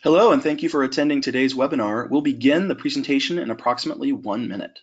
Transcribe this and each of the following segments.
Hello, and thank you for attending today's webinar. We'll begin the presentation in approximately 1 minute.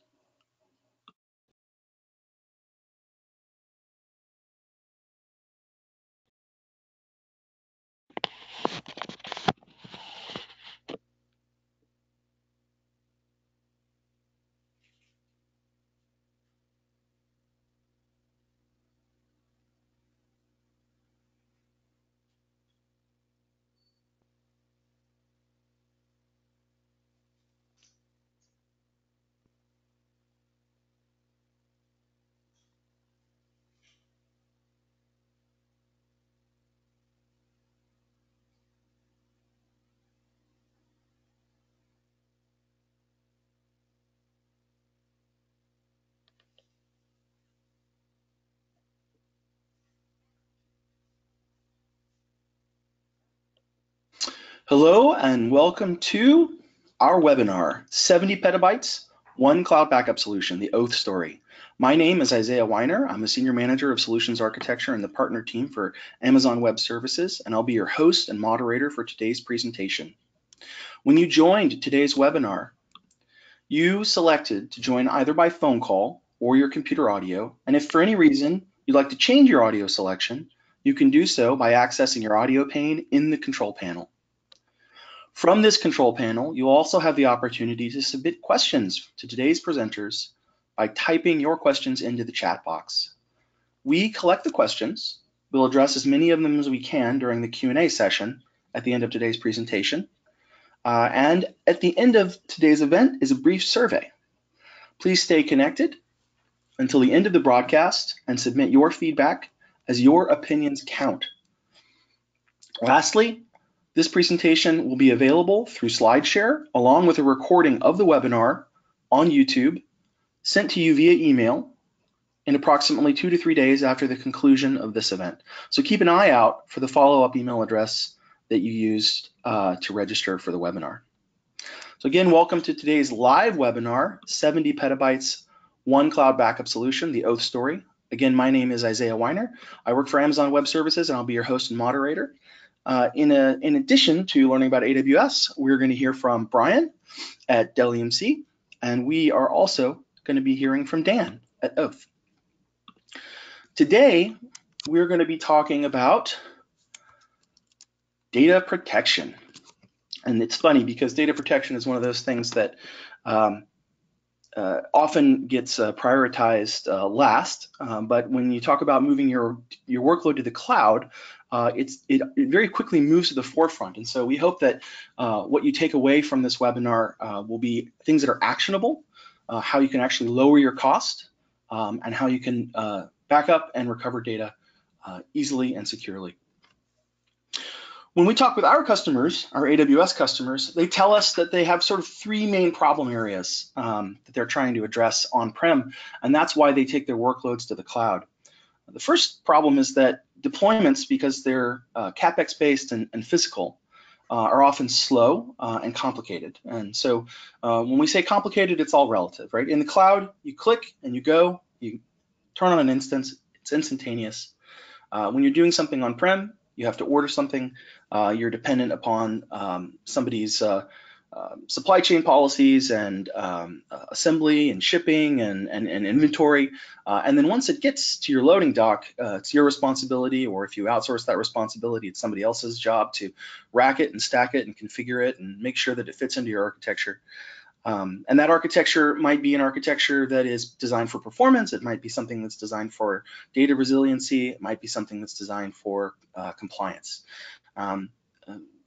Hello, and welcome to our webinar, 70 Petabytes, One Cloud Backup Solution, the Oath Story. My name is Isaiah Weiner. I'm a Senior Manager of Solutions Architecture in the Partner Team for Amazon Web Services, and I'll be your host and moderator for today's presentation. When you joined today's webinar, you selected to join either by phone call or your computer audio, and if for any reason you'd like to change your audio selection, you can do so by accessing your audio pane in the control panel. From this control panel, you also have the opportunity to submit questions to today's presenters by typing your questions into the chat box. We collect the questions. We'll address as many of them as we can during the Q&A session at the end of today's presentation. And at the end of today's event is a brief survey. Please stay connected until the end of the broadcast and submit your feedback, as your opinions count. Lastly, this presentation will be available through SlideShare along with a recording of the webinar on YouTube sent to you via email in approximately 2 to 3 days after the conclusion of this event. So keep an eye out for the follow-up email address that you used to register for the webinar. So again, welcome to today's live webinar, 70 Petabytes, One Cloud Backup Solution, the Oath Story. Again, my name is Isaiah Weiner. I work for Amazon Web Services, and I'll be your host and moderator. In addition to learning about AWS, we're going to hear from Brian at Dell EMC, and we are also going to be hearing from Dan at Oath. Today, we're going to be talking about data protection. And it's funny because data protection is one of those things that often gets prioritized last, but when you talk about moving your workload to the cloud, it very quickly moves to the forefront. And so we hope that what you take away from this webinar will be things that are actionable, how you can actually lower your cost, and how you can back up and recover data easily and securely. When we talk with our customers, our AWS customers, they tell us that they have sort of 3 main problem areas that they're trying to address on-prem, and that's why they take their workloads to the cloud. The first problem is that deployments, because they're CapEx-based and physical, are often slow and complicated. And so when we say complicated, it's all relative, right? In the cloud, you click and you go, you turn on an instance, it's instantaneous. When you're doing something on-prem, you have to order something, you're dependent upon somebody's supply chain policies and assembly and shipping and inventory. And then once it gets to your loading dock, it's your responsibility, or if you outsource that responsibility, it's somebody else's job to rack it and stack it and configure it and make sure that it fits into your architecture. And that architecture might be an architecture that is designed for performance. It might be something that's designed for data resiliency. It might be something that's designed for compliance.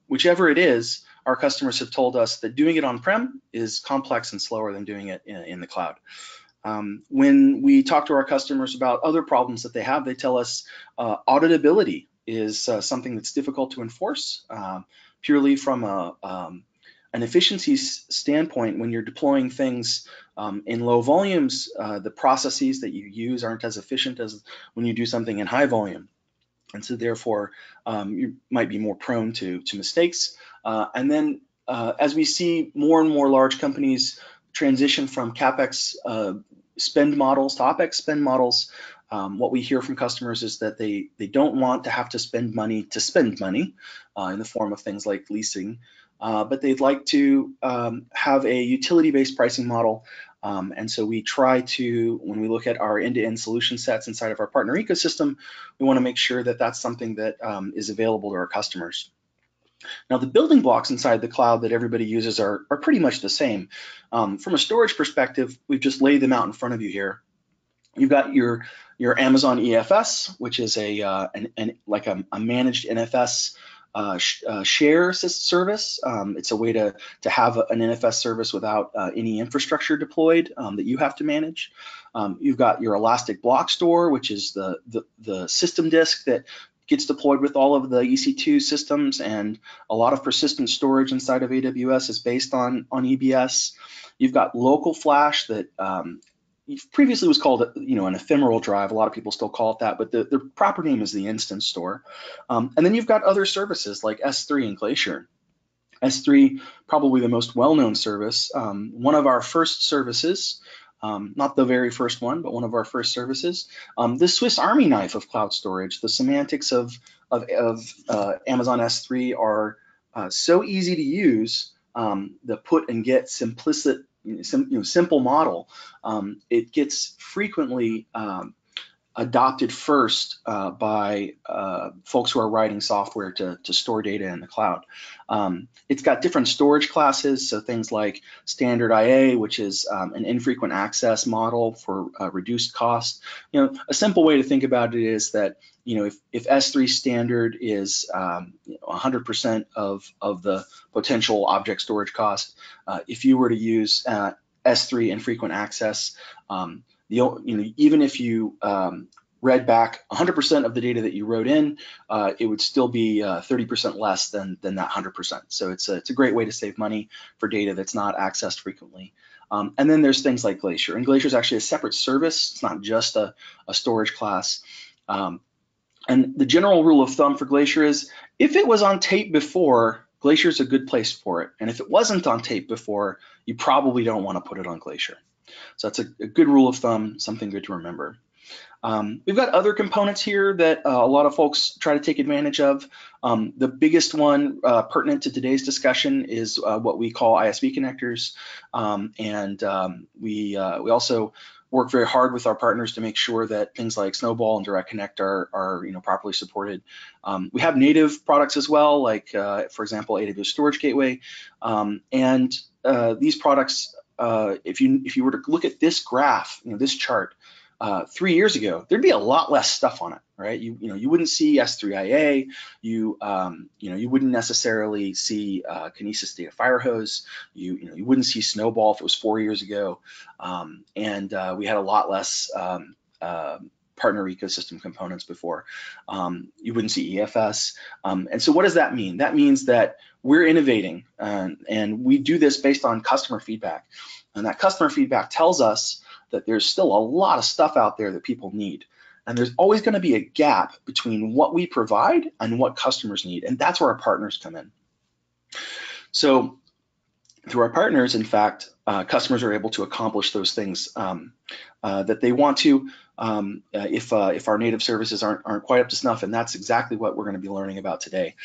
Whichever it is, our customers have told us that doing it on-prem is complex and slower than doing it in the cloud. When we talk to our customers about other problems that they have, they tell us auditability is something that's difficult to enforce purely from an efficiency standpoint. When you're deploying things in low volumes, the processes that you use aren't as efficient as when you do something in high volume. And so therefore, you might be more prone to mistakes. And then as we see more and more large companies transition from CapEx spend models to OpEx spend models, what we hear from customers is that they don't want to have to spend money in the form of things like leasing. but they'd like to have a utility-based pricing model. And so we try to, when we look at our end-to-end solution sets inside of our partner ecosystem, we want to make sure that that's something that is available to our customers. Now, the building blocks inside the cloud that everybody uses are pretty much the same. From a storage perspective, we've just laid them out in front of you here. You've got your Amazon EFS, which is like a managed NFS share service. It's a way to have an NFS service without any infrastructure deployed that you have to manage. You've got your Elastic Block Store, which is the system disk that gets deployed with all of the EC2 systems, and a lot of persistent storage inside of AWS is based on EBS. You've got local flash that previously was called, an ephemeral drive. A lot of people still call it that, but the proper name is the instance store. And then you've got other services like S3 and Glacier. S3, probably the most well-known service. One of our first services, not the very first one, but one of our first services. The Swiss Army knife of cloud storage. The semantics of Amazon S3 are so easy to use. The put and get simple model. It gets frequently adopted first by folks who are writing software to store data in the cloud. It's got different storage classes, so things like standard IA, which is an infrequent access model for reduced cost. A simple way to think about it is that if S3 standard is 100% of the potential object storage cost, if you were to use S3 infrequent access, even if you read back 100% of the data that you wrote in, it would still be 30% less than that 100%. So it's a great way to save money for data that's not accessed frequently. And then there's things like Glacier, and Glacier is actually a separate service. It's not just a storage class. And the general rule of thumb for Glacier is, if it was on tape before, Glacier is a good place for it. And if it wasn't on tape before, you probably don't want to put it on Glacier. So that's a good rule of thumb, something good to remember. We've got other components here that a lot of folks try to take advantage of. The biggest one pertinent to today's discussion is what we call ISV connectors. We also work very hard with our partners to make sure that things like Snowball and Direct Connect are properly supported. We have native products as well, like for example, AWS Storage Gateway. These products, if you were to look at this graph, this chart, 3 years ago, there'd be a lot less stuff on it, right? You wouldn't see S3IA, you wouldn't necessarily see Kinesis Data Firehose, you wouldn't see Snowball if it was 4 years ago, we had a lot less partner ecosystem components before. You wouldn't see EFS. And so what does that mean? That means that we're innovating, and we do this based on customer feedback. And that customer feedback tells us that there's still a lot of stuff out there that people need. And there's always going to be a gap between what we provide and what customers need. And that's where our partners come in. So through our partners, in fact, customers are able to accomplish those things that they want to if our native services aren't quite up to snuff. And that's exactly what we're going to be learning about today.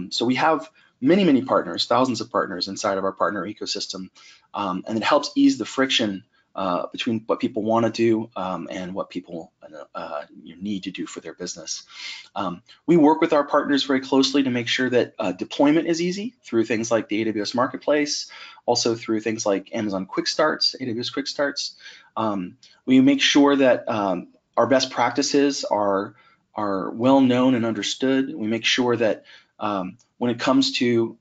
So we have many partners, thousands of partners inside of our partner ecosystem, and it helps ease the friction between what people want to do and what people need to do for their business. We work with our partners very closely to make sure that deployment is easy through things like the AWS Marketplace, also through things like Amazon Quick Starts, AWS Quick Starts. We make sure that our best practices are well known and understood. We make sure that when it comes to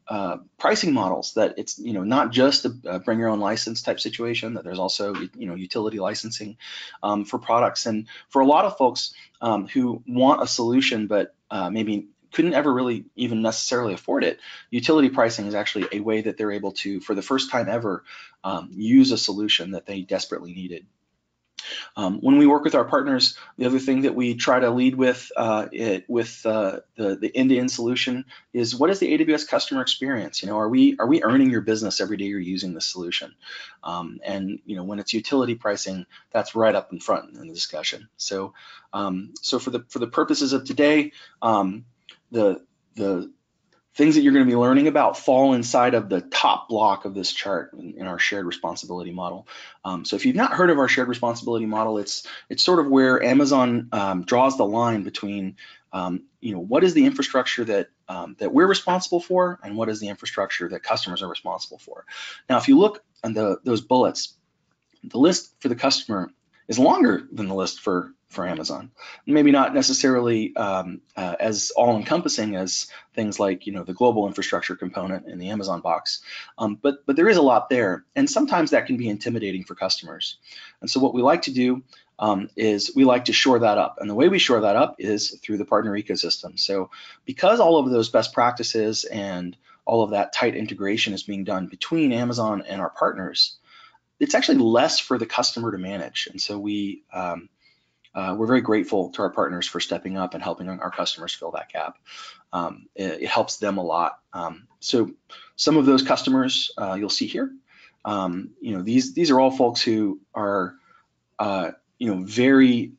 pricing models, that it's not just a bring your own license type situation, that there's also utility licensing for products. And for a lot of folks who want a solution but maybe couldn't ever really even necessarily afford it, utility pricing is actually a way that they're able to, for the first time ever, use a solution that they desperately needed. When we work with our partners, the other thing that we try to lead with the end-to-end solution is, what is the AWS customer experience? Are we earning your business every day you're using this solution? And when it's utility pricing, that's right up in front in the discussion. So for the purposes of today, the things that you're going to be learning about fall inside of the top block of this chart in our shared responsibility model. So if you've not heard of our shared responsibility model, it's sort of where Amazon draws the line between what is the infrastructure that we're responsible for, and what is the infrastructure that customers are responsible for. Now, if you look on those bullets, the list for the customer is longer than the list for Amazon. Maybe not necessarily as all-encompassing as things like the global infrastructure component in the Amazon box, but there is a lot there, and sometimes that can be intimidating for customers. And so what we like to do is we like to shore that up, and the way we shore that up is through the partner ecosystem. So because all of those best practices and all of that tight integration is being done between Amazon and our partners, it's actually less for the customer to manage. And so we're very grateful to our partners for stepping up and helping our customers fill that gap. It helps them a lot. So some of those customers you'll see here, these are all folks who are very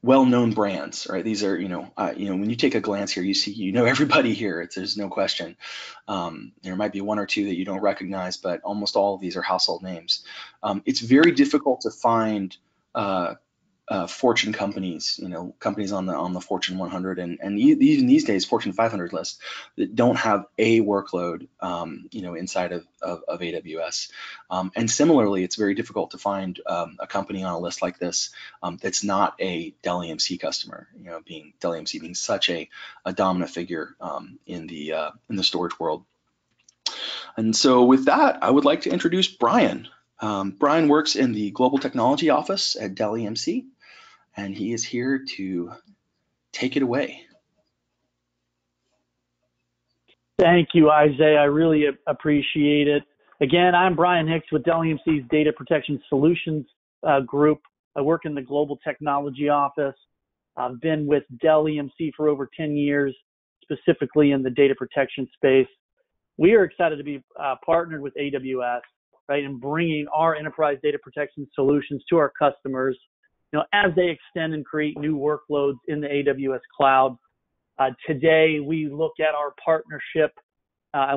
well-known brands, right? These are, when you take a glance here, you see, everybody here. There's no question. There might be one or two that you don't recognize, but almost all of these are household names. It's very difficult to find Fortune companies, companies on the Fortune 100 and even these days Fortune 500 list that don't have a workload, inside of AWS. And similarly, it's very difficult to find a company on a list like this that's not a Dell EMC customer. Dell EMC being such a dominant figure in the storage world. And so with that, I would like to introduce Brian. Brian works in the Global Technology Office at Dell EMC, and he is here to take it away. Thank you, Isaiah. I really appreciate it. Again, I'm Brian Hicks with Dell EMC's Data Protection Solutions group. I work in the Global Technology Office. I've been with Dell EMC for over 10 years, specifically in the data protection space. We are excited to be partnered with AWS, right, in bringing our enterprise data protection solutions to our customers, as they extend and create new workloads in the AWS cloud. Today, we look at our partnership.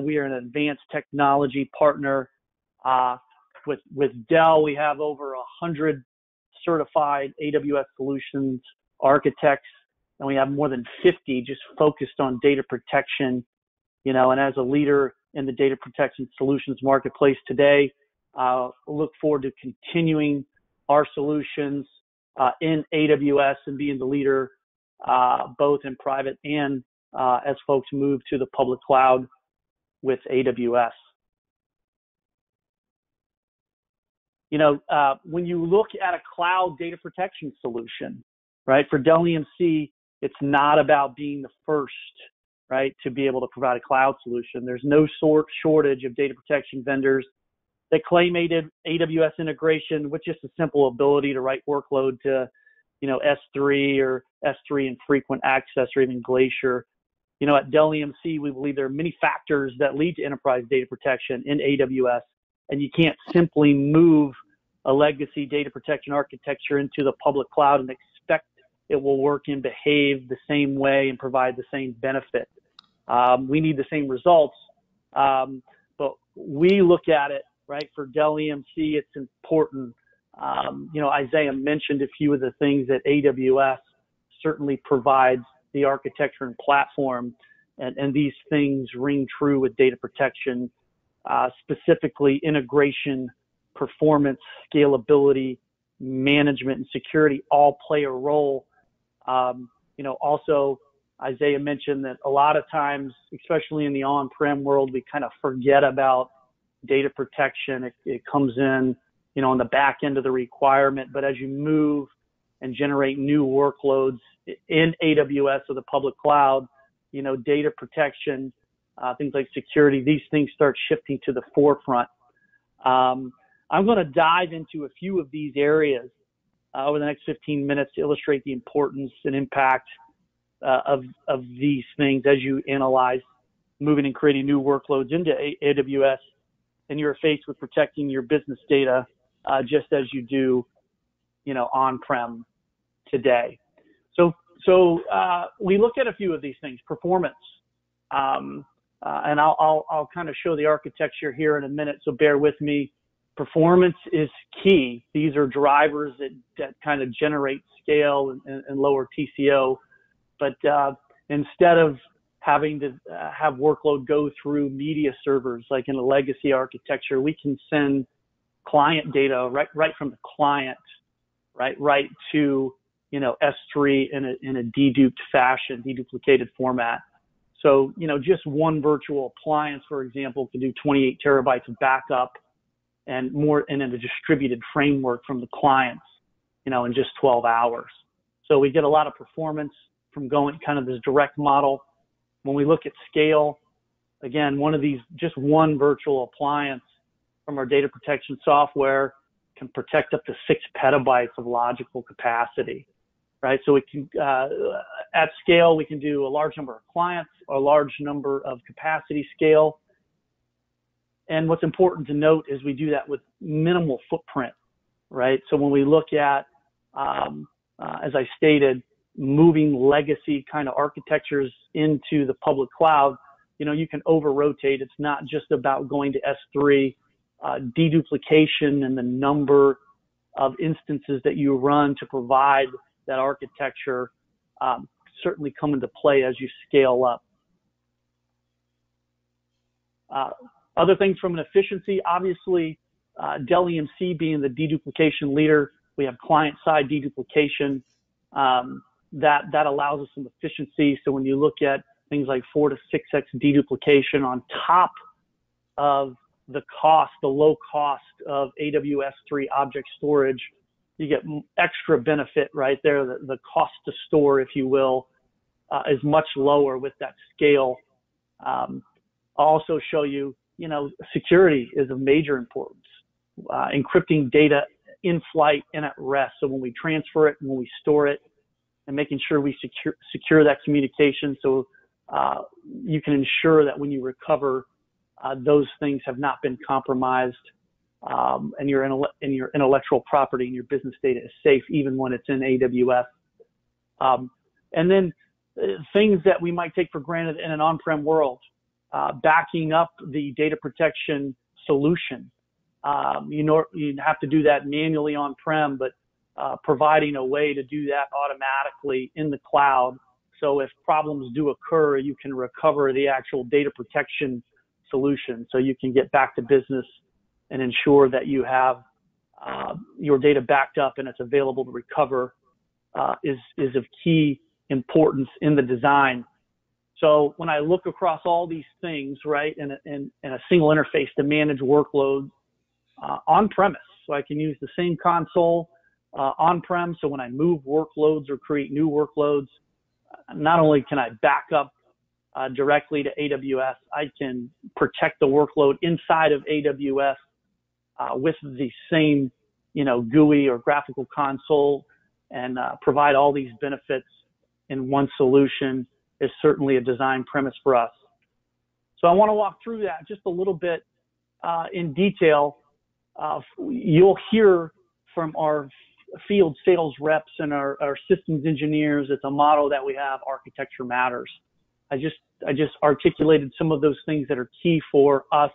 We are an advanced technology partner with Dell. We have over 100 certified AWS solutions architects, and we have more than 50 just focused on data protection. And as a leader in the data protection solutions marketplace today, look forward to continuing our solutions in AWS and being the leader both in private and as folks move to the public cloud with AWS. When you look at a cloud data protection solution, right, for Dell EMC, it's not about being the first, right, to be able to provide a cloud solution. There's no shortage of data protection vendors that claim AWS integration with just a simple ability to write workload to, S3 or S3 and frequent access or even Glacier. At Dell EMC, we believe there are many factors that lead to enterprise data protection in AWS, and you can't simply move a legacy data protection architecture into the public cloud and expect it will work and behave the same way and provide the same benefit. We need the same results, but we look at it, right, for Dell EMC, it's important. Isaiah mentioned a few of the things that AWS certainly provides the architecture and platform, and these things ring true with data protection, specifically integration, performance, scalability, management, and security all play a role. Also, Isaiah mentioned that a lot of times, especially in the on-prem world, we kind of forget about data protection. It comes in, on the back end of the requirement, but as you move and generate new workloads in AWS or the public cloud, data protection, things like security, these things start shifting to the forefront. I'm going to dive into a few of these areas over the next 15 minutes to illustrate the importance and impact of these things as you analyze moving and creating new workloads into AWS, and you're faced with protecting your business data just as you do, on-prem today. So we look at a few of these things. Performance, And I'll kind of show the architecture here in a minute, so bear with me. Performance is key. These are drivers that kind of generate scale and lower TCO. But instead of having to have workload go through media servers like in a legacy architecture, we can send client data right from the client, right to S3 in a deduped fashion, deduplicated format. So just one virtual appliance, for example, can do 28 terabytes of backup and more, and in a distributed framework from the clients, in just 12 hours. So we get a lot of performance from going kind of this direct model. When we look at scale, again, just one virtual appliance from our data protection software can protect up to 6 petabytes of logical capacity, right? So we can, at scale, we can do a large number of clients, a large number of capacity scale. And what's important to note is we do that with minimal footprint, right? So when we look at, as I stated, moving legacy kind of architectures into the public cloud, you can over-rotate. It's not just about going to S3. Deduplication and the number of instances that you run to provide that architecture certainly come into play as you scale up. Other things from an efficiency, obviously, Dell EMC being the deduplication leader, we have client-side deduplication. That allows us some efficiency. So when you look at things like 4 to 6x deduplication on top of the low cost of AWS 3 object storage, you get extra benefit right there. The cost to store, if you will, is much lower with that scale. I'll also show you, security is of major importance. Encrypting data in flight and at rest. So when we transfer it and when we store it, and making sure we secure that communication, so you can ensure that when you recover, those things have not been compromised, and your intellectual property and your business data is safe even when it's in AWS. And then things that we might take for granted in an on-prem world, backing up the data protection solution. You have to do that manually on-prem, but providing a way to do that automatically in the cloud. So if problems do occur, you can recover the actual data protection solution. So you can get back to business and ensure that you have your data backed up and it's available to recover is of key importance in the design. So when I look across all these things, right, in a single interface to manage workloads on-premise, so I can use the same console on-prem. So when I move workloads or create new workloads, not only can I back up directly to AWS, I can protect the workload inside of AWS with the same, GUI or graphical console, and provide all these benefits in one solution is certainly a design premise for us. So I want to walk through that just a little bit in detail. You'll hear from our field sales reps and our systems engineers. It's a model that we have: architecture matters. I just articulated some of those things that are key for us.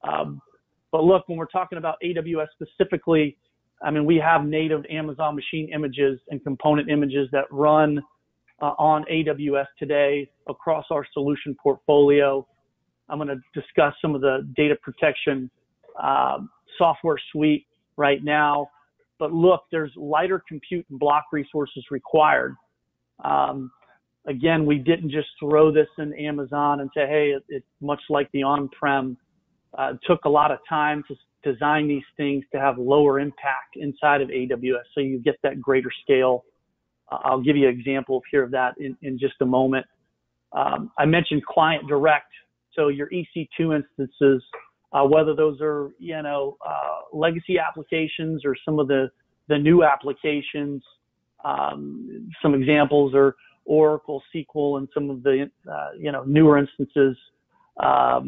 But look, when we're talking about AWS specifically, I mean, we have native Amazon machine images and component images that run on AWS today across our solution portfolio. I'm going to discuss some of the data protection software suite right now. But look, there's lighter compute and block resources required. Again, we didn't just throw this in Amazon and say, hey, it's much like the on-prem. It took a lot of time to design these things to have lower impact inside of AWS, so you get that greater scale. I'll give you an example here of that in just a moment. I mentioned client direct, so your EC2 instances, whether those are legacy applications or some of the new applications. Some examples are Oracle, SQL, and some of the newer instances of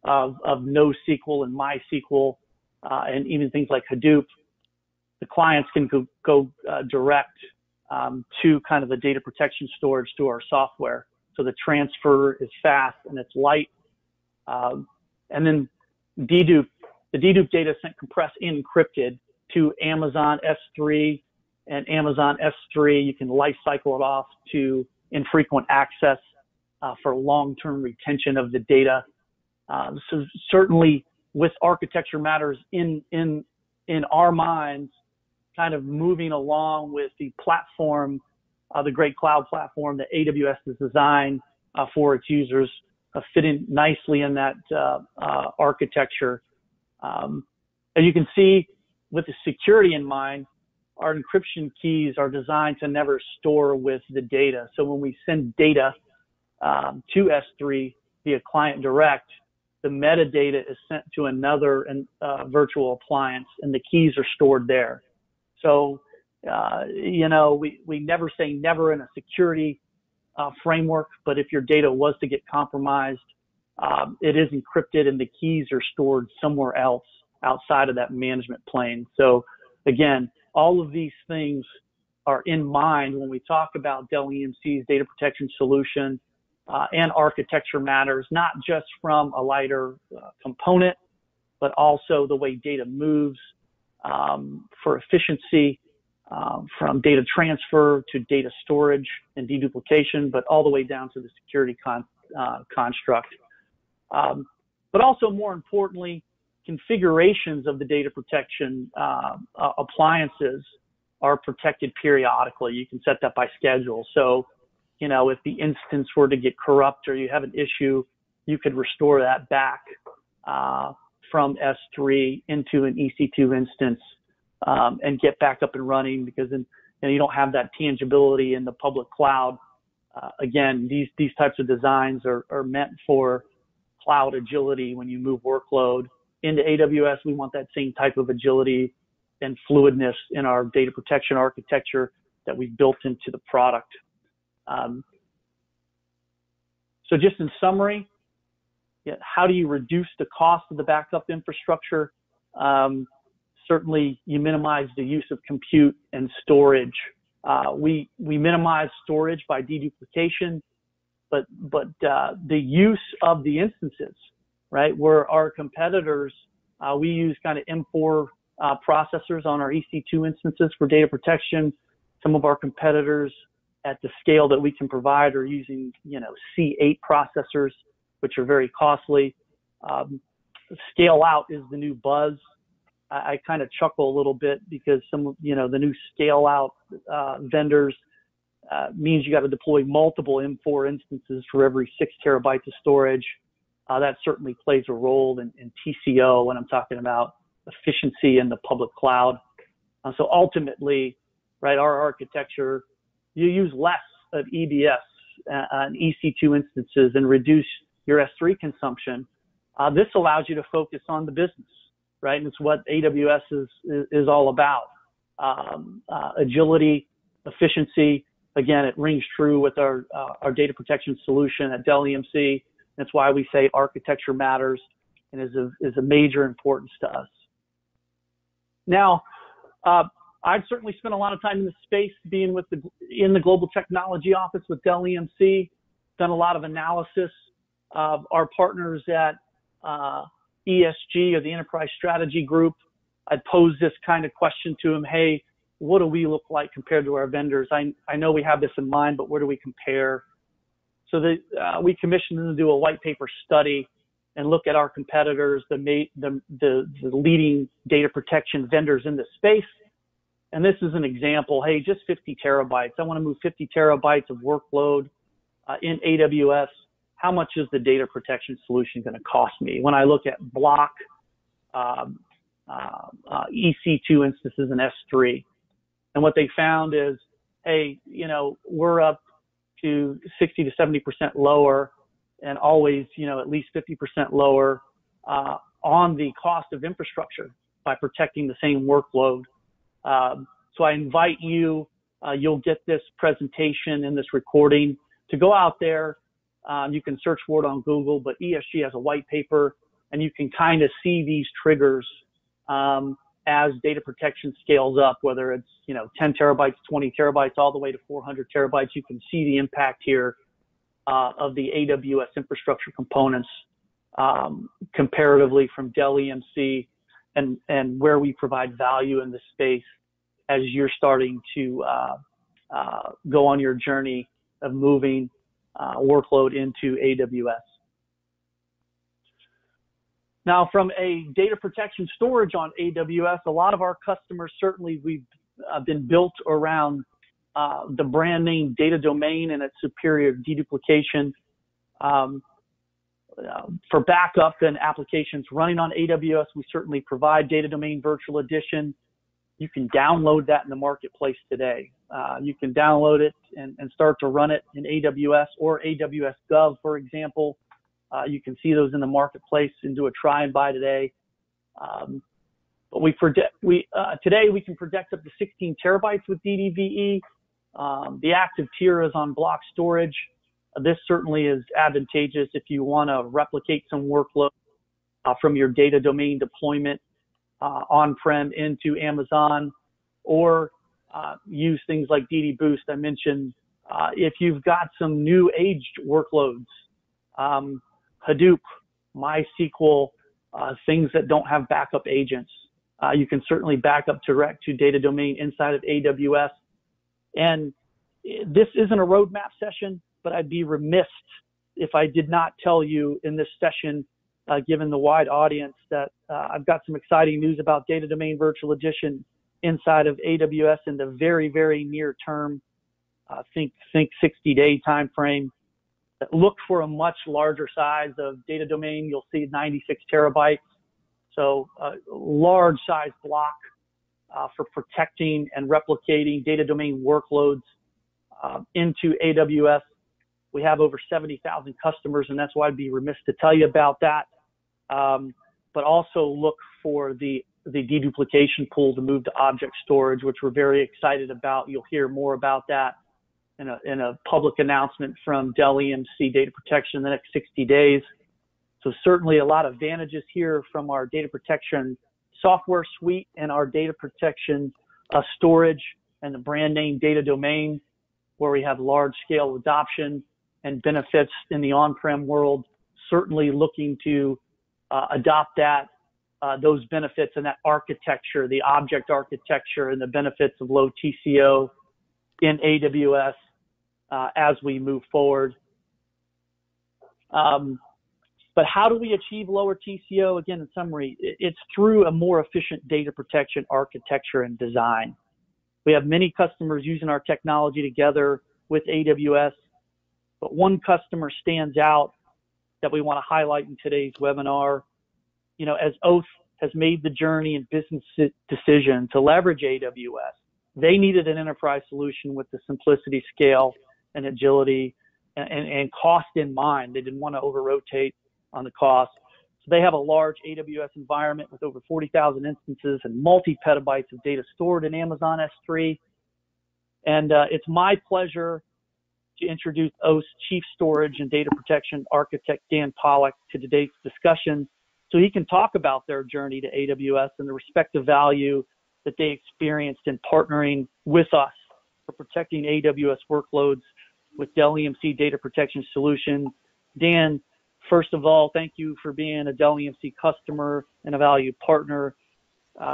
NoSQL and MySQL, and even things like Hadoop. The clients can go direct to kind of the data protection storage to our software. so the transfer is fast and it's light. And then dedupe, the dedupe data is sent compressed and encrypted to Amazon S3, and Amazon S3, you can life cycle it off to infrequent access for long-term retention of the data. So certainly with Architecture Matters in our minds, kind of moving along with the platform, the great cloud platform that AWS has designed for its users, fitting nicely in that architecture. As you can see, with the security in mind, our encryption keys are designed to never store with the data. So when we send data to S3 via client direct, the metadata is sent to another virtual appliance, and the keys are stored there. So, we never say never in a security framework, but if your data was to get compromised, it is encrypted and the keys are stored somewhere else outside of that management plane. So again, all of these things are in mind when we talk about Dell EMC's data protection solution and Architecture Matters, not just from a lighter component, but also the way data moves for efficiency, from data transfer to data storage and deduplication, but all the way down to the security construct. But also more importantly, configurations of the data protection appliances are protected periodically. You can set that by schedule. So, if the instance were to get corrupt or you have an issue, you could restore that back from S3 into an EC2 instance and get back up and running, because then you don't have that tangibility in the public cloud. Again, these types of designs are meant for cloud agility. When you move workload into AWS, we want that same type of agility and fluidness in our data protection architecture that we've built into the product. So just in summary, how do you reduce the cost of the backup infrastructure? Certainly, you minimize the use of compute and storage. We minimize storage by deduplication, but the use of the instances, right? Where our competitors, we use kind of M4 processors on our EC2 instances for data protection. Some of our competitors at the scale that we can provide are using, C8 processors, which are very costly. Scale out is the new buzz. I kind of chuckle a little bit because the new scale out vendors means you got to deploy multiple M4 instances for every 6 terabytes of storage. That certainly plays a role in TCO when I'm talking about efficiency in the public cloud. So ultimately, right, our architecture, you use less of EBS and EC2 instances and reduce your S3 consumption. This allows you to focus on the business, right? And it's what AWS is all about. Agility, efficiency. Again, it rings true with our data protection solution at Dell EMC. That's why we say Architecture Matters and is a major importance to us. Now, I've certainly spent a lot of time in the space being in the Global Technology Office with Dell EMC, done a lot of analysis of our partners at ESG, or the Enterprise Strategy Group. I'd pose this kind of question to them: hey, what do we look like compared to our vendors? I know we have this in mind, but where do we compare? So we commissioned them to do a white paper study and look at our competitors, the leading data protection vendors in the space. And this is an example. Hey, just 50 terabytes. I want to move 50 terabytes of workload in AWS. How much is the data protection solution going to cost me? When I look at block EC2 instances in S3, and what they found is, hey, we're up to 60 to 70% lower, and always, at least 50% lower on the cost of infrastructure by protecting the same workload. So I invite you, you'll get this presentation and this recording, to go out there. You can search for it on Google, but ESG has a white paper, and you can kind of see these triggers as data protection scales up, whether it's 10 terabytes, 20 terabytes, all the way to 400 terabytes. You can see the impact here of the AWS infrastructure components comparatively from Dell EMC, and where we provide value in the space as you're starting to go on your journey of moving workload into AWS. Now, from a data protection storage on AWS, a lot of our customers, certainly we've been built around the brand name data domain and its superior deduplication. For backup and applications running on AWS, we certainly provide Data Domain Virtual Edition. You can download that in the marketplace today. You can download it and start to run it in AWS or AWS Gov, for example. You can see those in the marketplace and do a try and buy today. But today we can protect up to 16 terabytes with DDVE. The active tier is on block storage. This certainly is advantageous if you want to replicate some workload from your data domain deployment on-prem into Amazon, or use things like DD Boost. I mentioned if you've got some new aged workloads, Hadoop, MySQL, things that don't have backup agents, you can certainly back up direct to data domain inside of AWS. And this isn't a roadmap session, but I'd be remiss if I did not tell you in this session, given the wide audience, that I've got some exciting news about Data Domain Virtual Edition inside of AWS in the very, very near term. Think 60-day time frame. Look for a much larger size of data domain. You'll see 96 terabytes. So a large size block for protecting and replicating data domain workloads into AWS. We have over 70,000 customers, and that's why I'd be remiss to tell you about that. But also look for the deduplication pool to move to object storage, which we're very excited about. You'll hear more about that in a public announcement from Dell EMC Data Protection in the next 60 days. So certainly a lot of advantages here from our data protection software suite and our data protection storage and the brand name data domain, where we have large scale adoption and benefits in the on-prem world. Certainly looking to adopt those benefits and that architecture, the object architecture, and the benefits of low TCO in AWS as we move forward. But how do we achieve lower TCO? Again, in summary, it's through a more efficient data protection architecture and design. We have many customers using our technology together with AWS, but one customer stands out that we want to highlight in today's webinar. You know, as Oath has made the journey and business decision to leverage AWS, they needed an enterprise solution with the simplicity, scale, and agility and cost in mind. They didn't want to over-rotate on the cost. So they have a large AWS environment with over 40,000 instances and multi-petabytes of data stored in Amazon S3. And it's my pleasure to introduce Oath's Chief Storage and Data Protection Architect, Dan Pollock, to today's discussion, so he can talk about their journey to AWS and the respective value that they experienced in partnering with us for protecting AWS workloads with Dell EMC Data Protection Solution. Dan, first of all, thank you for being a Dell EMC customer and a valued partner.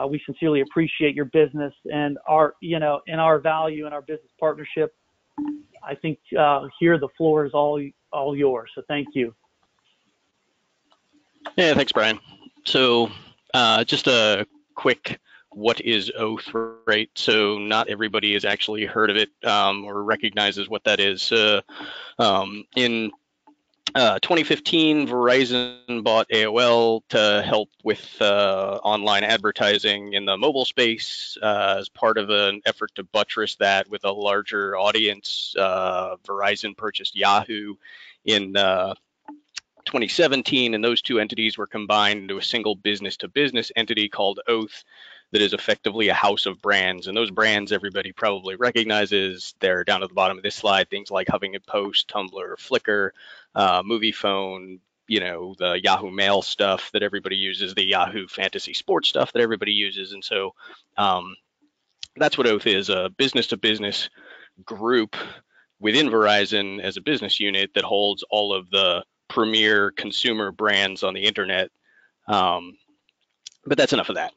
We sincerely appreciate your business and our value and our business partnership. I think here the floor is all yours. So thank you. Yeah, thanks, Brian. So just a quick, what is Oath, right? So not everybody has actually heard of it or recognizes what that is. In 2015, Verizon bought AOL to help with online advertising in the mobile space as part of an effort to buttress that with a larger audience. Verizon purchased Yahoo in 2017, and those two entities were combined into a single business-to-business entity called Oath that is effectively a house of brands. And those brands everybody probably recognizes. They're down at the bottom of this slide, things like Huffington Post, Tumblr, Flickr, MoviePhone, you know, the Yahoo Mail stuff that everybody uses, the Yahoo Fantasy Sports stuff that everybody uses. And so that's what Oath is, a business-to-business group within Verizon as a business unit that holds all of the premier consumer brands on the internet. But that's enough of that.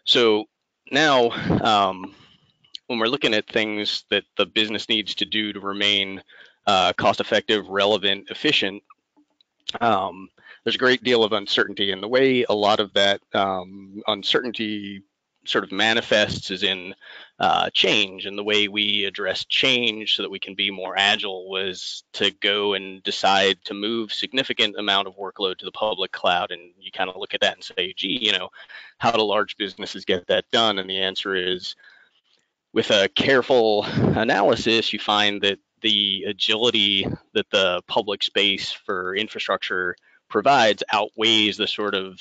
So now, when we're looking at things that the business needs to do to remain cost effective, relevant, efficient, there's a great deal of uncertainty. And the way a lot of that uncertainty sort of manifests is in change. And the way we address change so that we can be more agile was to go and decide to move significant amount of workload to the public cloud. And you kind of look at that and say, gee, how do large businesses get that done? And the answer is, with a careful analysis, you find that the agility that the public space for infrastructure provides outweighs the sort of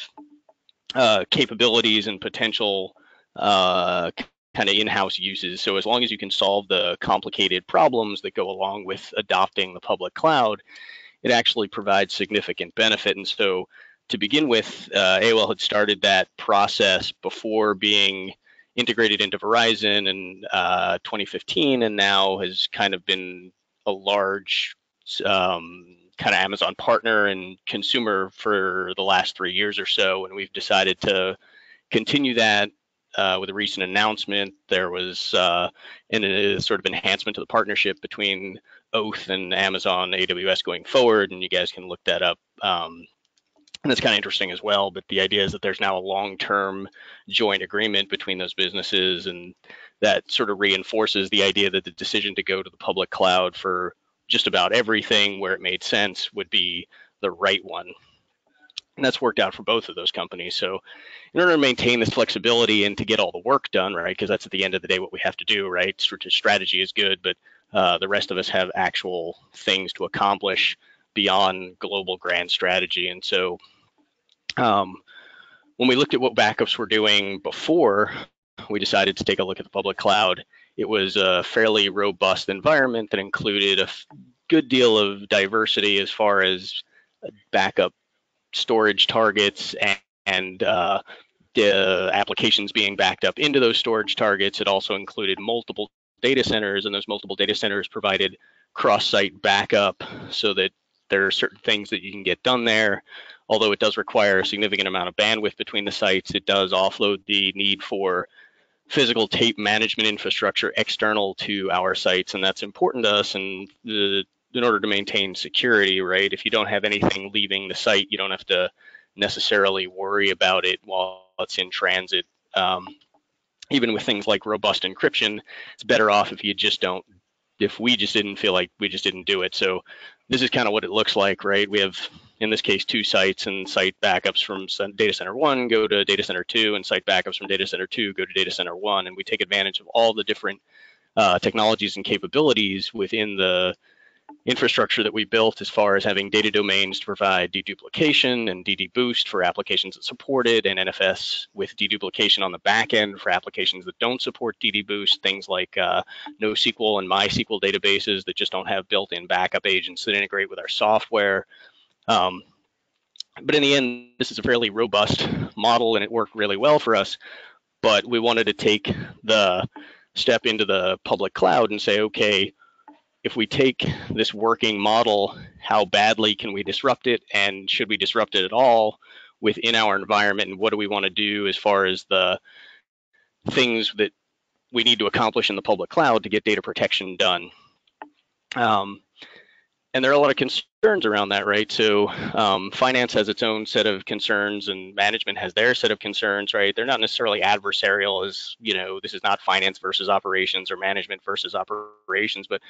capabilities and potential kind of in-house uses. So as long as you can solve the complicated problems that go along with adopting the public cloud, it actually provides significant benefit. And so to begin with, AOL had started that process before being integrated into Verizon in 2015, and now has kind of been a large kind of Amazon partner and consumer for the last 3 years or so. And we've decided to continue that with a recent announcement. There was a sort of enhancement to the partnership between Oath and Amazon AWS going forward, and you guys can look that up. And that's kind of interesting as well. But the idea is that there's now a long-term joint agreement between those businesses, and that sort of reinforces the idea that the decision to go to the public cloud for just about everything where it made sense would be the right one. And that's worked out for both of those companies. So in order to maintain this flexibility and to get all the work done, right, because that's at the end of the day what we have to do, right? Strategy is good, but the rest of us have actual things to accomplish beyond global grand strategy. And so when we looked at what backups were doing before we decided to take a look at the public cloud, it was a fairly robust environment that included a good deal of diversity as far as backup storage targets and the applications being backed up into those storage targets. It also included multiple data centers, and those multiple data centers provided cross-site backup so that there are certain things that you can get done there. Although it does require a significant amount of bandwidth between the sites, it does offload the need for physical tape management infrastructure external to our sites, and that's important to us. And in order to maintain security, right? If you don't have anything leaving the site, you don't have to necessarily worry about it while it's in transit. Even with things like robust encryption, it's better off if we just didn't feel like we just didn't do it. So this is kind of what it looks like, right? We have, in this case, 2 sites, and site backups from data center 1 go to data center 2, and site backups from data center 2 go to data center 1. And we take advantage of all the different technologies and capabilities within the infrastructure that we built, as far as having data domains to provide deduplication and DD boost for applications that support it, and NFS with deduplication on the back end for applications that don't support DD boost, things like NoSQL and MySQL databases that just don't have built-in backup agents that integrate with our software. But in the end, this is a fairly robust model, and it worked really well for us. But we wanted to take the step into the public cloud and say, okay, if we take this working model, how badly can we disrupt it, and should we disrupt it at all within our environment, and what do we want to do as far as the things that we need to accomplish in the public cloud to get data protection done? And there are a lot of concerns around that, right? So finance has its own set of concerns, and management has their set of concerns, right? They're not necessarily adversarial, as, this is not finance versus operations or management versus operations. But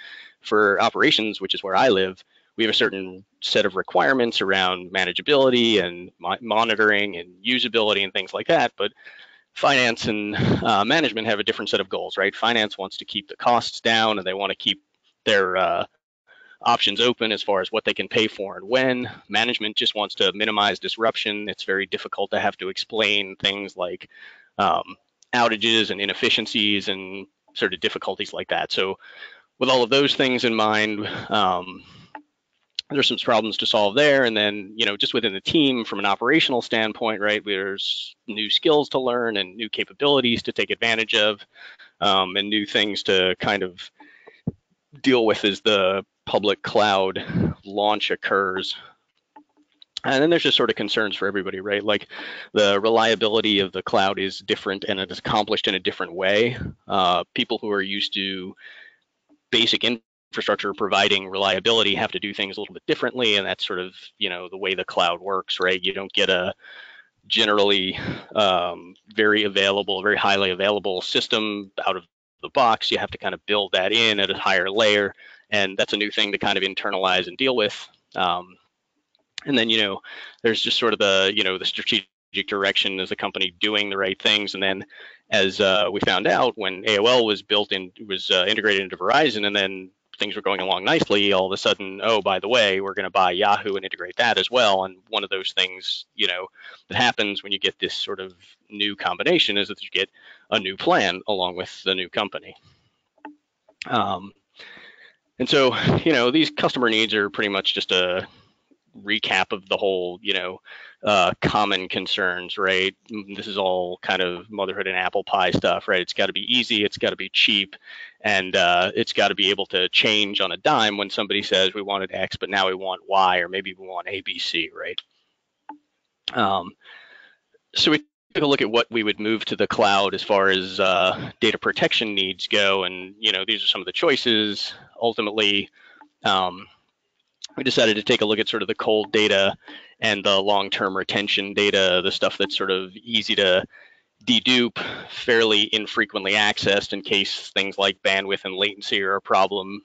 for operations, which is where I live, we have a certain set of requirements around manageability and monitoring and usability and things like that. But finance and management have a different set of goals, right? Finance wants to keep the costs down, and they want to keep their options open as far as what they can pay for and when. Management just wants to minimize disruption. It's very difficult to have to explain things like outages and inefficiencies and sort of difficulties like that. So with all of those things in mind, there's some problems to solve there. And then, just within the team from an operational standpoint, right, there's new skills to learn and new capabilities to take advantage of, and new things to kind of deal with as the public cloud launch occurs. And then there's just sort of concerns for everybody, right? Like the reliability of the cloud is different and it is accomplished in a different way. People who are used to basic infrastructure providing reliability have to do things a little bit differently, and that's sort of, you know, the way the cloud works, right? You don't get a generally very available, very highly available system out of the box. You have to kind of build that in at a higher layer, and that's a new thing to kind of internalize and deal with. And then, you know, there's just sort of the, you know, the strategic direction as a company doing the right things. And then as we found out when AOL was integrated into Verizon, and then things were going along nicely, all of a sudden, oh, by the way, we're going to buy Yahoo and integrate that as well. And one of those things, you know, that happens when you get this sort of new combination is that you get a new plan along with the new company. And so, you know, these customer needs are pretty much just a recap of the whole, you know, common concerns, right? This is all kind of motherhood and apple pie stuff, right? It's got to be easy, it's got to be cheap, and it's got to be able to change on a dime when somebody says we wanted X, but now we want Y, or maybe we want ABC, right? So we took a look at what we would move to the cloud as far as data protection needs go, and, you know, these are some of the choices. Ultimately, we decided to take a look at sort of the cold data and the long-term retention data, the stuff that's sort of easy to dedupe, fairly infrequently accessed in case things like bandwidth and latency are a problem.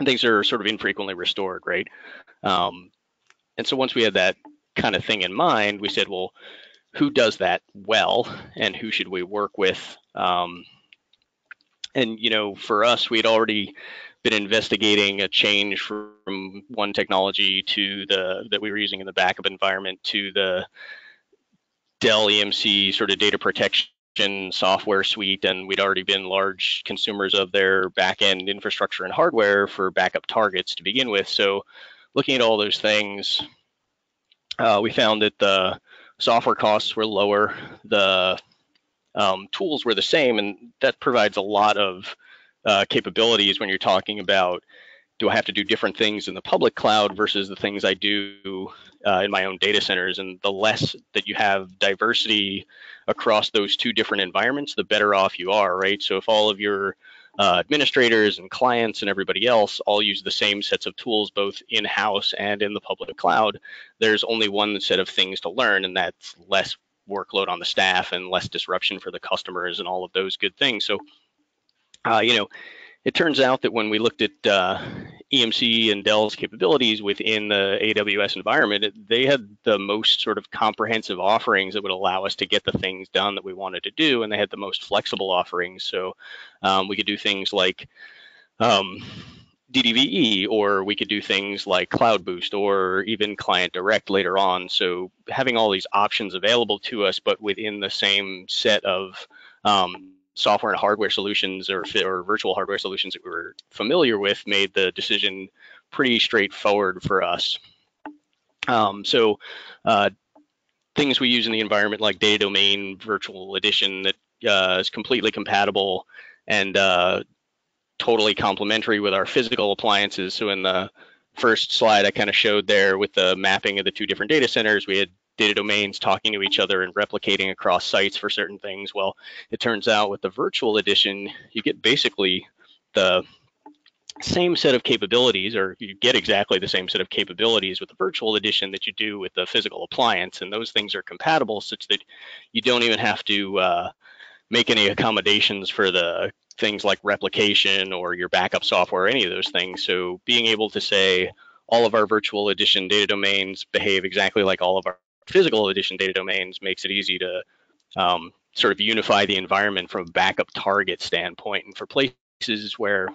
Things are sort of infrequently restored, right? And so once we had that kind of thing in mind, we said, well, who does that well, and who should we work with? And, you know, for us, we'd already been investigating a change from one technology to that we were using in the backup environment to the Dell EMC sort of data protection software suite, and we'd already been large consumers of their back-end infrastructure and hardware for backup targets to begin with. So looking at all those things, we found that the software costs were lower, the tools were the same, and that provides a lot of capabilities when you're talking about, do I have to do different things in the public cloud versus the things I do in my own data centers? And the less that you have diversity across those two different environments, the better off you are, right? So if all of your administrators and clients and everybody else all use the same sets of tools, both in-house and in the public cloud, there's only one set of things to learn, and that's less workload on the staff and less disruption for the customers and all of those good things. So you know, it turns out that when we looked at EMC and Dell's capabilities within the AWS environment, they had the most sort of comprehensive offerings that would allow us to get the things done that we wanted to do, and they had the most flexible offerings. So we could do things like DDVE, or we could do things like Cloud Boost, or even Client Direct later on. So having all these options available to us, but within the same set of software and hardware solutions or virtual hardware solutions that we were familiar with, made the decision pretty straightforward for us. So things we use in the environment like Data Domain Virtual Edition that is completely compatible and totally complementary with our physical appliances. So in the first slide I kind of showed there with the mapping of the two different data centers, we had data domains talking to each other and replicating across sites for certain things. Well, it turns out with the virtual edition, you get basically the same set of capabilities, or you get exactly the same set of capabilities with the virtual edition that you do with the physical appliance. And those things are compatible such that you don't even have to make any accommodations for the things like replication or your backup software or any of those things. So being able to say all of our virtual edition data domains behave exactly like all of our physical edition data domains makes it easy to sort of unify the environment from a backup target standpoint. And for places where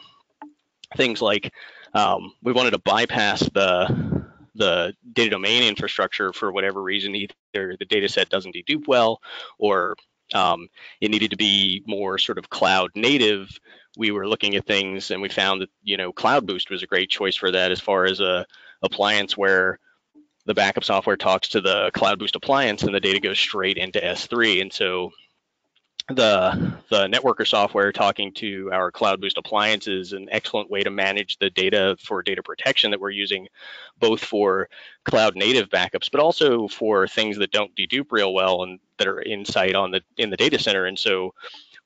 things like we wanted to bypass the data domain infrastructure for whatever reason, either the data set doesn't dedupe well, or it needed to be more sort of cloud native, we were looking at things and we found that, you know, Cloud Boost was a great choice for that, as far as a appliance where the backup software talks to the Cloud Boost appliance and the data goes straight into S3. And so the networker software talking to our Cloud Boost appliance is an excellent way to manage the data for data protection that we're using, both for cloud native backups, but also for things that don't dedupe real well and that are in the data center. And so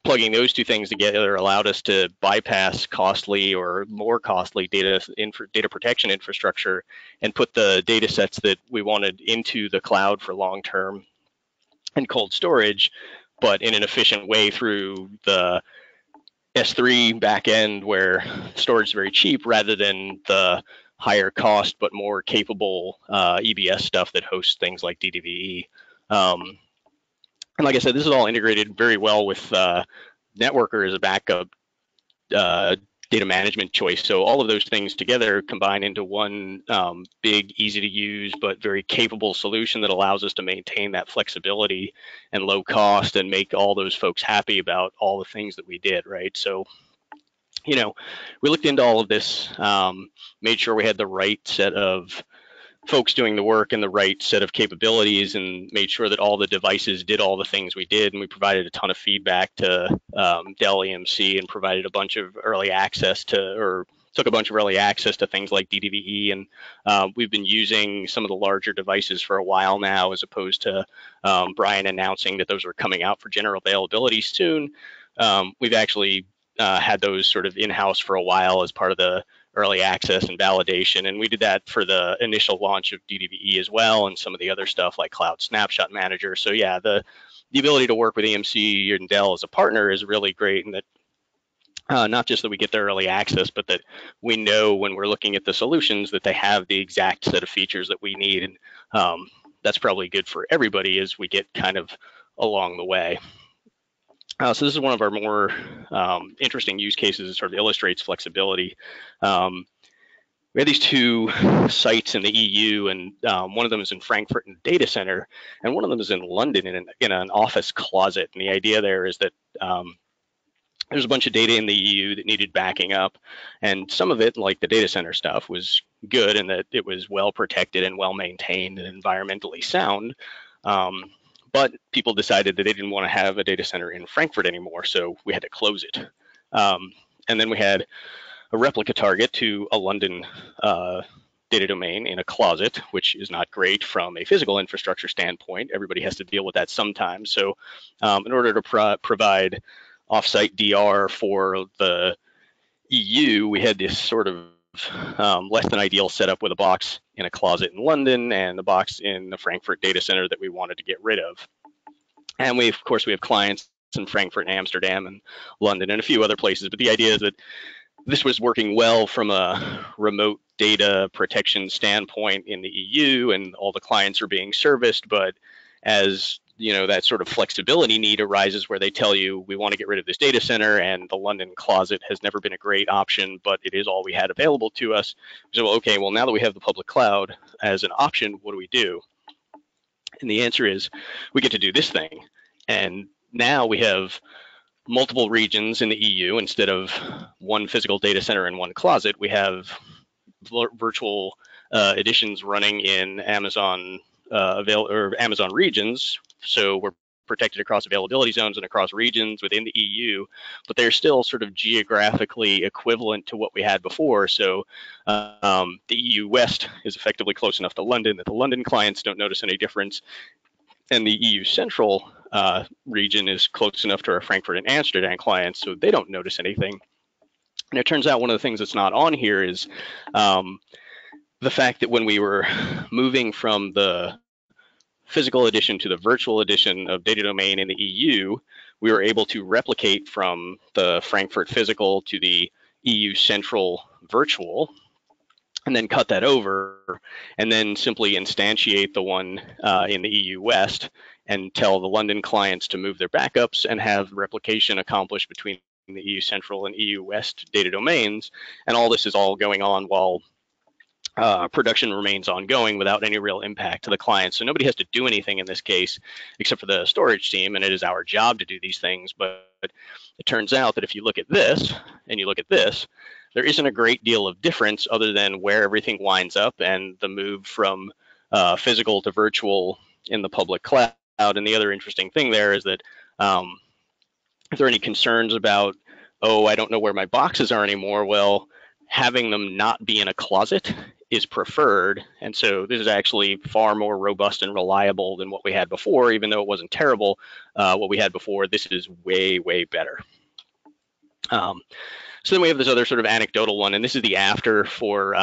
plugging those two things together allowed us to bypass costly or more costly data protection infrastructure and put the data sets that we wanted into the cloud for long-term and cold storage, but in an efficient way through the S3 backend where storage is very cheap rather than the higher cost but more capable EBS stuff that hosts things like DDVE. And like I said, this is all integrated very well with Networker as a backup uh, data management choice. So all of those things together combine into one big, easy to use, but very capable solution that allows us to maintain that flexibility and low cost and make all those folks happy about all the things that we did, right? So, you know, we looked into all of this, made sure we had the right set of folks doing the work and the right set of capabilities, and made sure that all the devices did all the things we did. And we provided a ton of feedback to Dell EMC and provided a bunch of early access took a bunch of early access to things like DDVE. And we've been using some of the larger devices for a while now, as opposed to Brian announcing that those were coming out for general availability soon. We've actually had those sort of in-house for a while as part of the early access and validation. And we did that for the initial launch of DDVE as well, and some of the other stuff like Cloud Snapshot Manager. So yeah, the ability to work with EMC and Dell as a partner is really great, and that not just that we get the early access, but that we know when we're looking at the solutions that they have the exact set of features that we need. And that's probably good for everybody as we get kind of along the way. So this is one of our more interesting use cases. It sort of illustrates flexibility. We have these two sites in the EU, and one of them is in Frankfurt in the data center, and one of them is in London in an office closet. And the idea there is that there's a bunch of data in the EU that needed backing up, and some of it, like the data center stuff, was good in that it was well protected and well maintained and environmentally sound. But people decided that they didn't want to have a data center in Frankfurt anymore, so we had to close it. And then we had a replica target to a London data domain in a closet, which is not great from a physical infrastructure standpoint. Everybody has to deal with that sometimes. So in order to provide offsite DR for the EU, we had this sort of less than ideal setup with a box in a closet in London and a box in the Frankfurt data center that we wanted to get rid of. And of course, we have clients in Frankfurt and Amsterdam and London and a few other places. But the idea is that this was working well from a remote data protection standpoint in the EU, and all the clients are being serviced. But as you know, that sort of flexibility need arises where they tell you, we want to get rid of this data center, and the London closet has never been a great option, but it is all we had available to us. So, okay, well, now that we have the public cloud as an option, what do we do? And the answer is, we get to do this thing. And now we have multiple regions in the EU. Instead of one physical data center in one closet, we have virtual editions running in Amazon Amazon regions. So we're protected across availability zones and across regions within the EU, but they're still sort of geographically equivalent to what we had before. So the EU West is effectively close enough to London that the London clients don't notice any difference, and the EU Central region is close enough to our Frankfurt and Amsterdam clients, so they don't notice anything. And it turns out one of the things that's not on here is the fact that when we were moving from the physical edition to the virtual edition of data domain in the EU, we were able to replicate from the Frankfurt physical to the EU Central virtual, and then cut that over, and then simply instantiate the one in the EU West and tell the London clients to move their backups and have replication accomplished between the EU Central and EU West data domains. And all this is all going on while production remains ongoing without any real impact to the client. So nobody has to do anything in this case except for the storage team, and it is our job to do these things. But it turns out that if you look at this and you look at this, there isn't a great deal of difference other than where everything winds up and the move from physical to virtual in the public cloud. And the other interesting thing there is that if there are any concerns about, oh, I don't know where my boxes are anymore, well, having them not be in a closet is preferred. And so this is actually far more robust and reliable than what we had before, even though it wasn't terrible. What we had before, this is way, way better. So then we have this other sort of anecdotal one, and this is the after for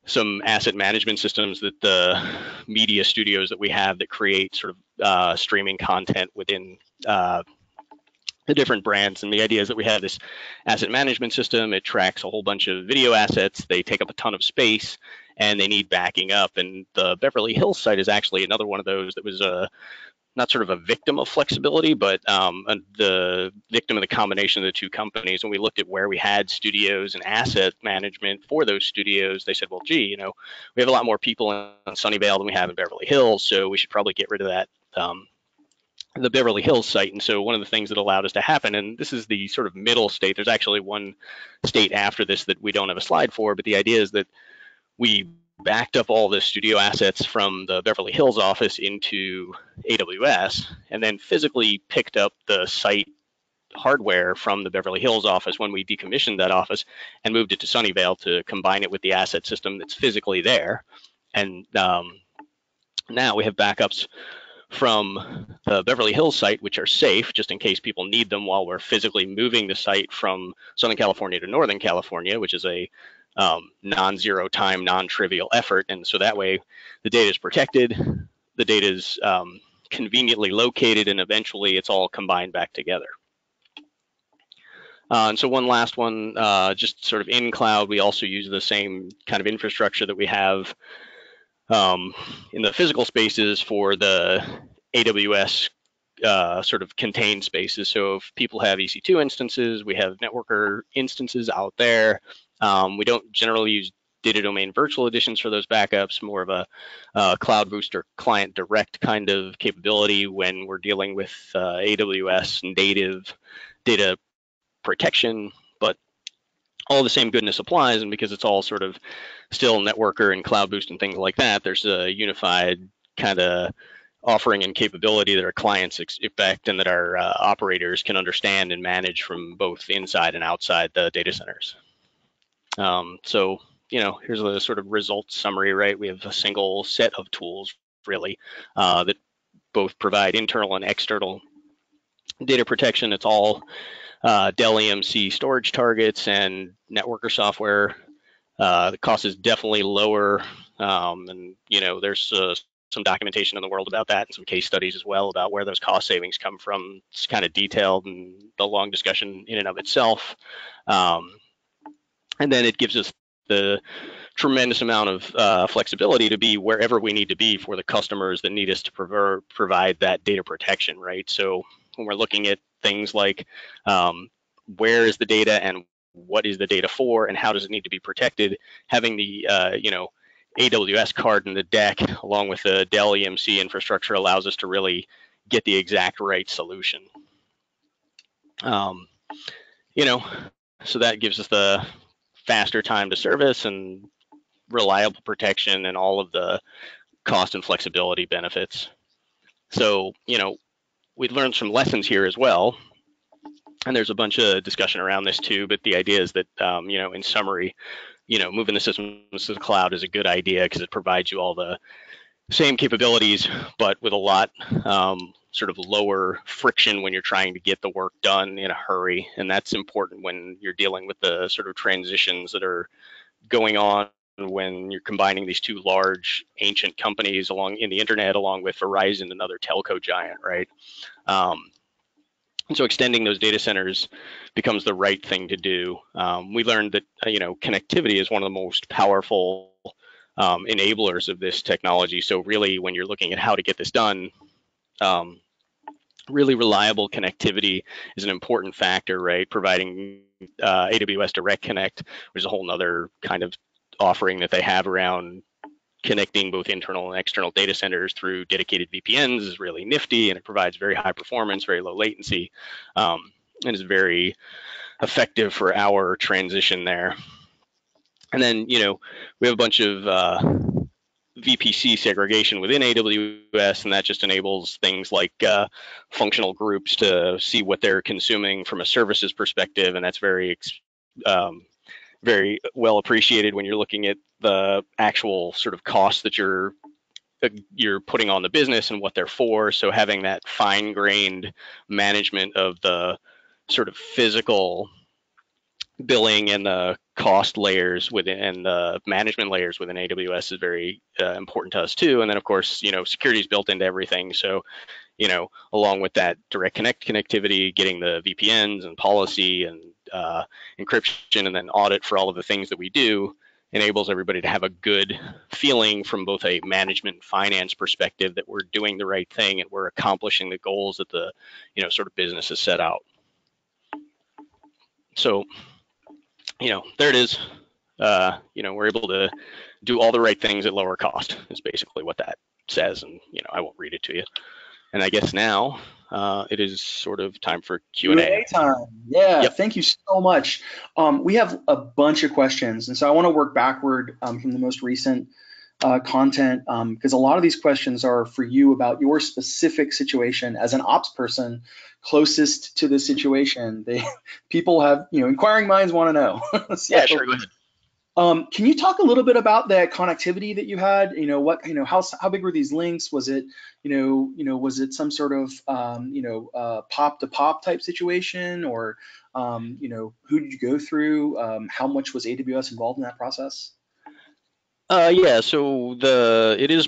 some asset management systems that the media studios that we have that create sort of streaming content within the different brands. And the idea is that we have this asset management system. It tracks a whole bunch of video assets. They take up a ton of space and they need backing up. And the Beverly Hills site is actually another one of those that was not sort of a victim of flexibility, but the victim of the combination of the two companies. When we looked at where we had studios and asset management for those studios, they said, well, gee, you know, we have a lot more people in Sunnyvale than we have in Beverly Hills, so we should probably get rid of that the Beverly Hills site. And so one of the things that allowed us to happen, and this is the sort of middle state, there's actually one state after this that we don't have a slide for, but the idea is that we backed up all the studio assets from the Beverly Hills office into AWS and then physically picked up the site hardware from the Beverly Hills office when we decommissioned that office and moved it to Sunnyvale to combine it with the asset system that's physically there. And now we have backups from the Beverly Hills site, which are safe just in case people need them while we're physically moving the site from Southern California to Northern California, which is a non-zero time, non-trivial effort. And so that way the data is protected, the data is conveniently located, and eventually it's all combined back together. And so one last one, just sort of in cloud, we also use the same kind of infrastructure that we have in the physical spaces for the AWS sort of contained spaces. So if people have EC2 instances, we have networker instances out there. We don't generally use data domain virtual editions for those backups, more of a Cloud Booster client direct kind of capability when we're dealing with AWS native data protection, but all the same goodness applies. And because it's all sort of still networker and Cloud Boost and things like that, there's a unified kind of offering and capability that our clients expect and that our operators can understand and manage from both inside and outside the data centers. So, you know, here's a sort of results summary, right? We have a single set of tools, really, that both provide internal and external data protection. It's all Dell EMC storage targets and networker software. The cost is definitely lower, and you know there's some documentation in the world about that and some case studies as well about where those cost savings come from. It's kind of detailed and a long discussion in and of itself. And then it gives us the tremendous amount of flexibility to be wherever we need to be for the customers that need us to provide that data protection, right? So when we're looking at things like where is the data and what is the data for and how does it need to be protected, having the you know, AWS card in the deck along with the Dell EMC infrastructure allows us to really get the exact right solution. You know, so that gives us the faster time to service and reliable protection and all of the cost and flexibility benefits. So, you know, we learned some lessons here as well. And there's a bunch of discussion around this too, but the idea is that, you know, in summary, you know, moving the systems to the cloud is a good idea because it provides you all the same capabilities, but with a lot sort of lower friction when you're trying to get the work done in a hurry. And that's important when you're dealing with the sort of transitions that are going on when you're combining these two large ancient companies along in the internet, along with Verizon, another telco giant, right? And so extending those data centers becomes the right thing to do. We learned that, you know, connectivity is one of the most powerful enablers of this technology. So really, when you're looking at how to get this done, really reliable connectivity is an important factor, right? Providing AWS Direct Connect, which is a whole nother kind of offering that they have around connecting both internal and external data centers through dedicated VPNs is really nifty, and it provides very high performance, very low latency, and is very effective for our transition there. And then, you know, we have a bunch of VPC segregation within AWS, and that just enables things like functional groups to see what they're consuming from a services perspective, and that's very well appreciated when you're looking at the actual sort of costs that you're putting on the business and what they're for. So having that fine-grained management of the sort of physical billing and the cost layers within and the management layers within AWS is very important to us too. And then of course, security is built into everything. So, along with that direct connectivity, getting the VPNs and policy and encryption and then audit for all of the things that we do enables everybody to have a good feeling from both a management and finance perspective that we're doing the right thing and we're accomplishing the goals that the, sort of business has set out. So, there it is. We're able to do all the right things at lower cost is basically what that says. And, I won't read it to you. And I guess now it is sort of time for Q&A. time. Yeah, Yep. Thank you so much. We have a bunch of questions, and so I want to work backward from the most recent content, because a lot of these questions are for you about your specific situation as an ops person closest to the situation. People have, inquiring minds want to know. So, yeah, sure, go ahead. Can you talk a little bit about that connectivity that you had? How big were these links? Was it, was it some sort of, pop to pop type situation, or, who did you go through? How much was AWS involved in that process? Yeah, so it is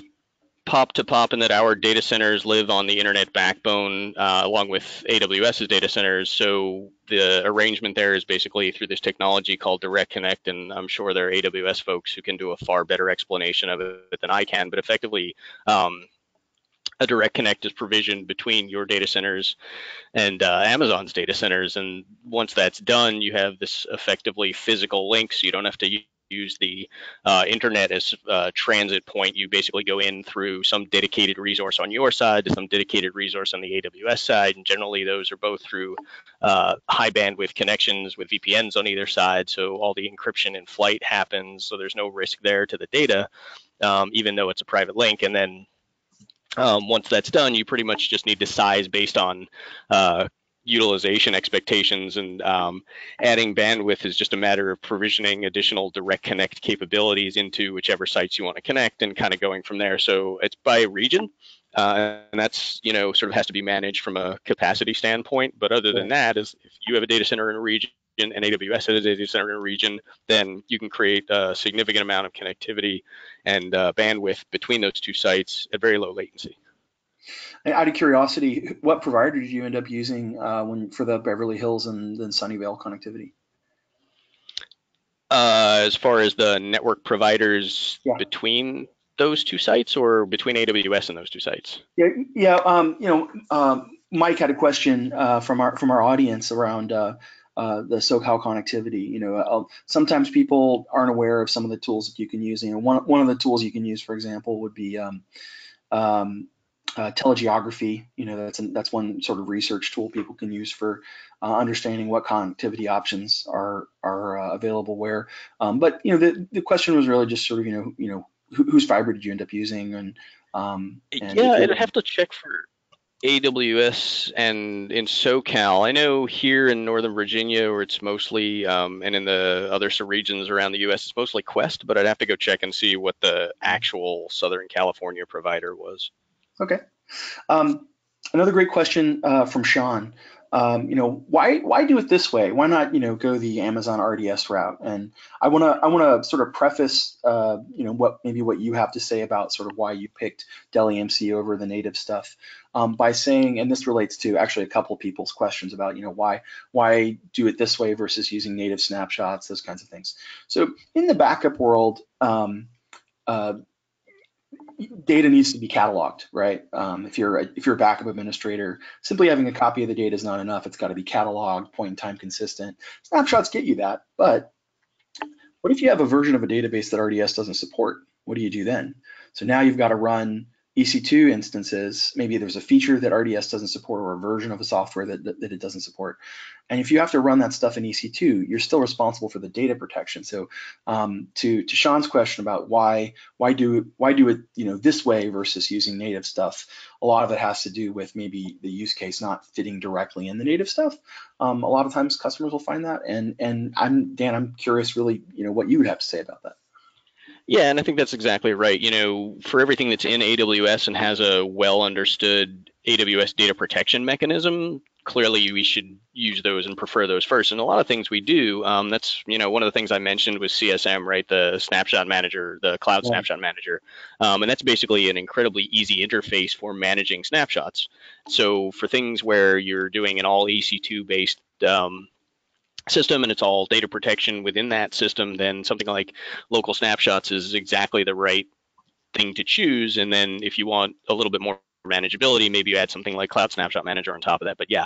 pop to pop in that our data centers live on the internet backbone along with AWS's data centers. So the arrangement there is basically through this technology called Direct Connect, and I'm sure there are AWS folks who can do a far better explanation of it than I can, but effectively a Direct Connect is provisioned between your data centers and Amazon's data centers. And once that's done, you have this effectively physical link, so you don't have to use the internet as a transit point. You basically go in through some dedicated resource on your side to some dedicated resource on the AWS side, and generally those are both through high bandwidth connections with VPNs on either side, so all the encryption in flight happens, so there's no risk there to the data, even though it's a private link. And then once that's done, you pretty much just need to size based on utilization expectations, and adding bandwidth is just a matter of provisioning additional direct connect capabilities into whichever sites you want to connect and kind of going from there. So it's by region, and that's, sort of has to be managed from a capacity standpoint. But other than that, is if you have a data center in a region and AWS has a data center in a region, then you can create a significant amount of connectivity and bandwidth between those two sites at very low latency. And out of curiosity, what provider did you end up using for the Beverly Hills and then Sunnyvale connectivity? As far as the network providers between those two sites, or between AWS and those two sites? Mike had a question from our audience around the SoCal connectivity. Sometimes people aren't aware of some of the tools that you can use. One of the tools you can use, for example, would be telegeography. That's one sort of research tool people can use for understanding what connectivity options are available where. But the question was really just sort of whose fiber did you end up using, and I'd have to check for AWS and in SoCal. I know here in Northern Virginia, where it's mostly, and in the other regions around the US, it's mostly Quest, but I'd have to go check and see what the actual Southern California provider was. Okay. Another great question from Sean. Why do it this way? Why not, go the Amazon RDS route? And I want to sort of preface, what you have to say about sort of why you picked Dell EMC over the native stuff by saying, and this relates to actually a couple of people's questions about, why do it this way versus using native snapshots, those kinds of things. So in the backup world, data needs to be cataloged, right? If you're a backup administrator, simply having a copy of the data is not enough. It's got to be cataloged, point in time consistent. Snapshots get you that, but what if you have a version of a database that RDS doesn't support? What do you do then? So now you've got to run, EC2 instances, maybe there's a feature that RDS doesn't support or a version of a software that it doesn't support. And if you have to run that stuff in EC2, you're still responsible for the data protection. So to Sean's question about why do it this way versus using native stuff, a lot of it has to do with maybe the use case not fitting directly in the native stuff. A lot of times customers will find that, and Dan, I'm curious really what you would have to say about that. Yeah, and I think that's exactly right. For everything that's in AWS and has a well understood AWS data protection mechanism, clearly we should use those and prefer those first. And a lot of things we do, that's, one of the things I mentioned was CSM, right? The snapshot manager, the cloud snapshot manager. And that's basically an incredibly easy interface for managing snapshots. So for things where you're doing an all EC2 based system and it's all data protection within that system, then something like local snapshots is exactly the right thing to choose. And then if you want a little bit more manageability, maybe you add something like Cloud Snapshot Manager on top of that. But yeah,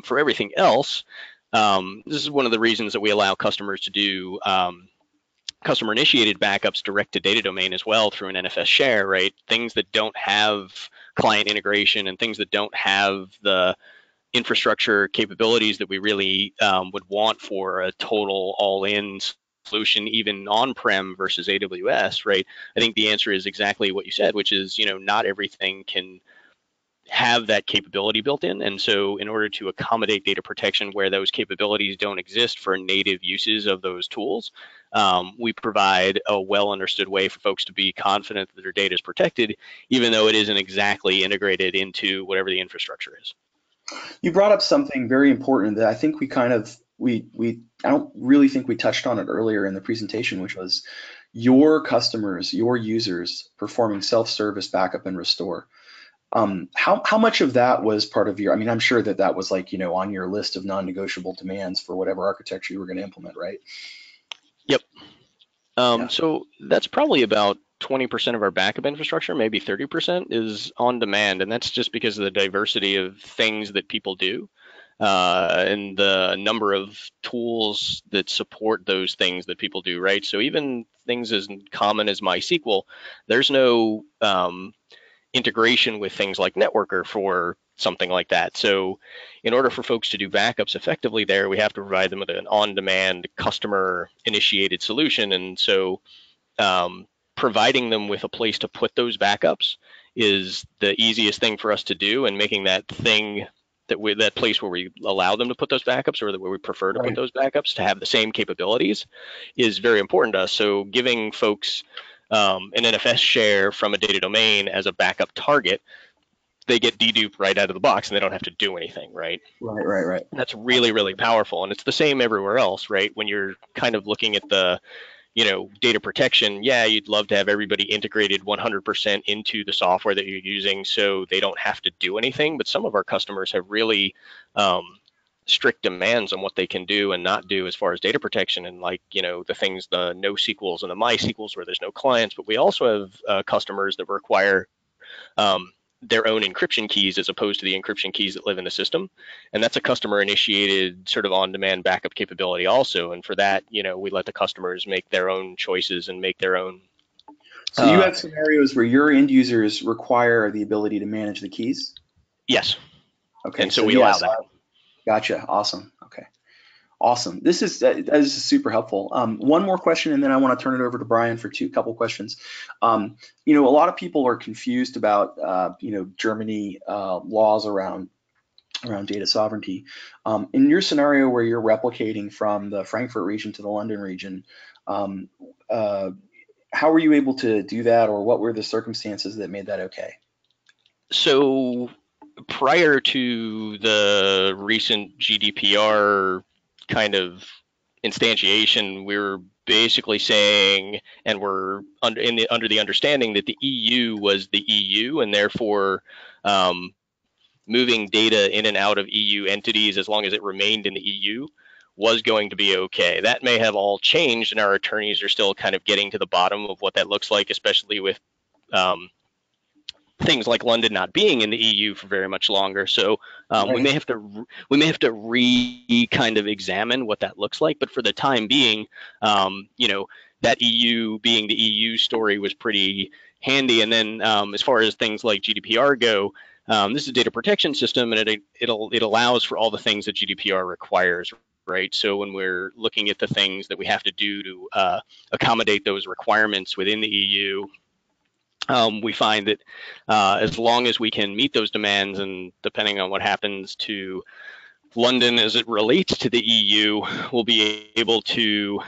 for everything else, this is one of the reasons that we allow customers to do customer initiated backups direct to data domain as well through an NFS share, right? Things that don't have client integration and things that don't have the infrastructure capabilities that we really would want for a total all-in solution, even on-prem versus AWS, right? I think the answer is exactly what you said, which is, not everything can have that capability built in. And so in order to accommodate data protection where those capabilities don't exist for native uses of those tools, we provide a well understood way for folks to be confident that their data is protected, even though it isn't exactly integrated into whatever the infrastructure is. You brought up something very important that I think I don't really think we touched on it earlier in the presentation, which was your customers, your users performing self-service backup and restore. How much of that was part of your, I'm sure that was like, on your list of non-negotiable demands for whatever architecture you were going to implement, right? Yep. Yeah. So that's probably about 20% of our backup infrastructure, maybe 30% is on demand. And that's just because of the diversity of things that people do and the number of tools that support those things that people do, right? So even things as common as MySQL, there's no integration with things like Networker for something like that. So in order for folks to do backups effectively there, we have to provide them with an on-demand customer initiated solution. And so providing them with a place to put those backups is the easiest thing for us to do, and making that thing that place where we allow them to put those backups, or where we prefer to put those backups, to have the same capabilities is very important to us. So giving folks an NFS share from a data domain as a backup target, they get deduped right out of the box and they don't have to do anything, right? Right. That's really, really powerful. And it's the same everywhere else, right? When you're kind of looking at the data protection, yeah, you'd love to have everybody integrated 100% into the software that you're using so they don't have to do anything. But some of our customers have really strict demands on what they can do and not do as far as data protection, and the things, the NoSQLs and the MySQLs where there's no clients. But we also have customers that require their own encryption keys as opposed to the encryption keys that live in the system. And that's a customer initiated sort of on-demand backup capability also. And for that, we let the customers make their own choices and make their own. So you have scenarios where your end users require the ability to manage the keys? Yes. Okay. And so we allow that. Gotcha. Awesome. Okay. Awesome. This is super helpful. One more question, and then I want to turn it over to Brian for a couple questions. A lot of people are confused about, Germany laws around data sovereignty. In your scenario where you're replicating from the Frankfurt region to the London region, how were you able to do that, or what were the circumstances that made that okay? So prior to the recent GDPR kind of instantiation, we were basically saying, and we're under the understanding that the EU was the EU, and therefore moving data in and out of EU entities, as long as it remained in the EU, was going to be okay. That may have all changed, and our attorneys are still kind of getting to the bottom of what that looks like, especially with things like London not being in the EU for very much longer. So we may have to kind of examine what that looks like. But for the time being, that EU being the EU story was pretty handy. And then as far as things like GDPR go, this is a data protection system, and it allows for all the things that GDPR requires, right? So when we're looking at the things that we have to do to accommodate those requirements within the EU, we find that as long as we can meet those demands, and depending on what happens to London as it relates to the EU, will be able to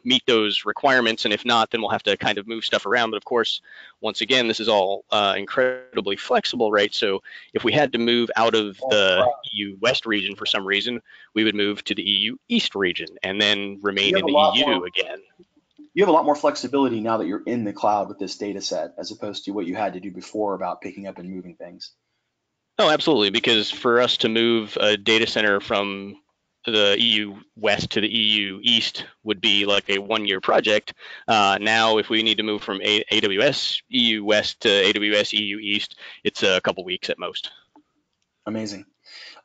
meet those requirements. And if not, then we'll have to kind of move stuff around. But of course, once again, this is all incredibly flexible, right? So if we had to move out of the EU West region for some reason, we would move to the EU East region and then remain in the EU again. You have a lot more flexibility now that you're in the cloud with this data set, as opposed to what you had to do before about picking up and moving things. Oh, absolutely, because for us to move a data center from the EU West to the EU East would be like a one-year project. Now, if we need to move from AWS EU West to AWS EU East, it's a couple weeks at most. Amazing.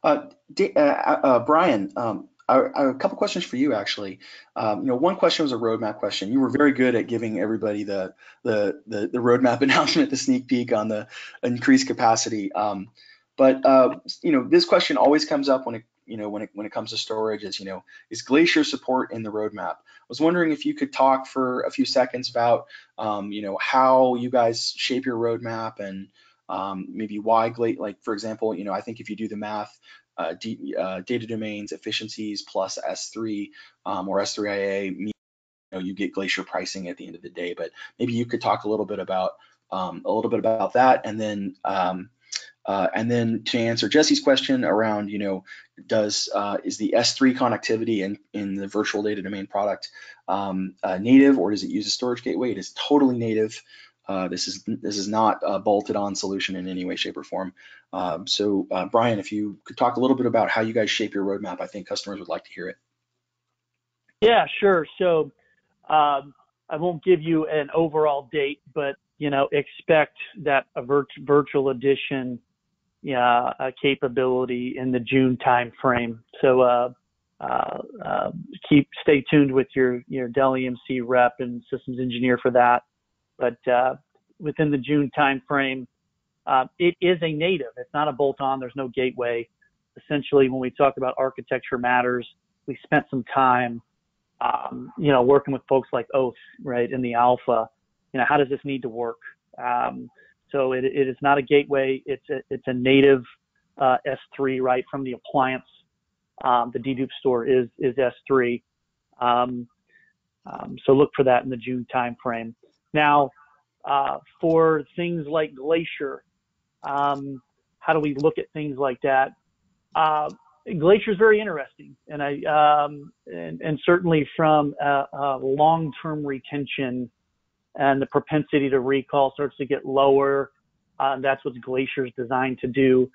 Brian, I have a couple questions for you, actually. One question was a roadmap question. You were very good at giving everybody the roadmap announcement, the sneak peek on the increased capacity. But this question always comes up when it comes to storage. Is Glacier support in the roadmap? I was wondering if you could talk for a few seconds about how you guys shape your roadmap, and maybe why like for example, I think if you do the math, data domains efficiencies plus S3 or S3IA, you get Glacier pricing at the end of the day. But maybe you could talk a little bit about that, and then to answer Jesse's question around, is the S3 connectivity in the virtual data domain product native, or does it use a storage gateway? It is totally native. This is not a bolted on solution in any way, shape, or form. So Brian, if you could talk a little bit about how you guys shape your roadmap, I think customers would like to hear it. Yeah, sure. So I won't give you an overall date, but expect that a virtual edition capability in the June time frame. So stay tuned with your Dell EMC rep and systems engineer for that. But within the June time frame, it is a native. It's not a bolt-on. There's no gateway. Essentially, when we talk about architecture matters, we spent some time, working with folks like Oath, right, in the alpha. How does this need to work? So it is not a gateway. It's a native S3, right, from the appliance. The dedupe store is S3. So look for that in the June timeframe. Now, for things like Glacier, how do we look at things like that? Glacier is very interesting, and certainly from a long-term retention and the propensity to recall starts to get lower. That's what Glacier is designed to do.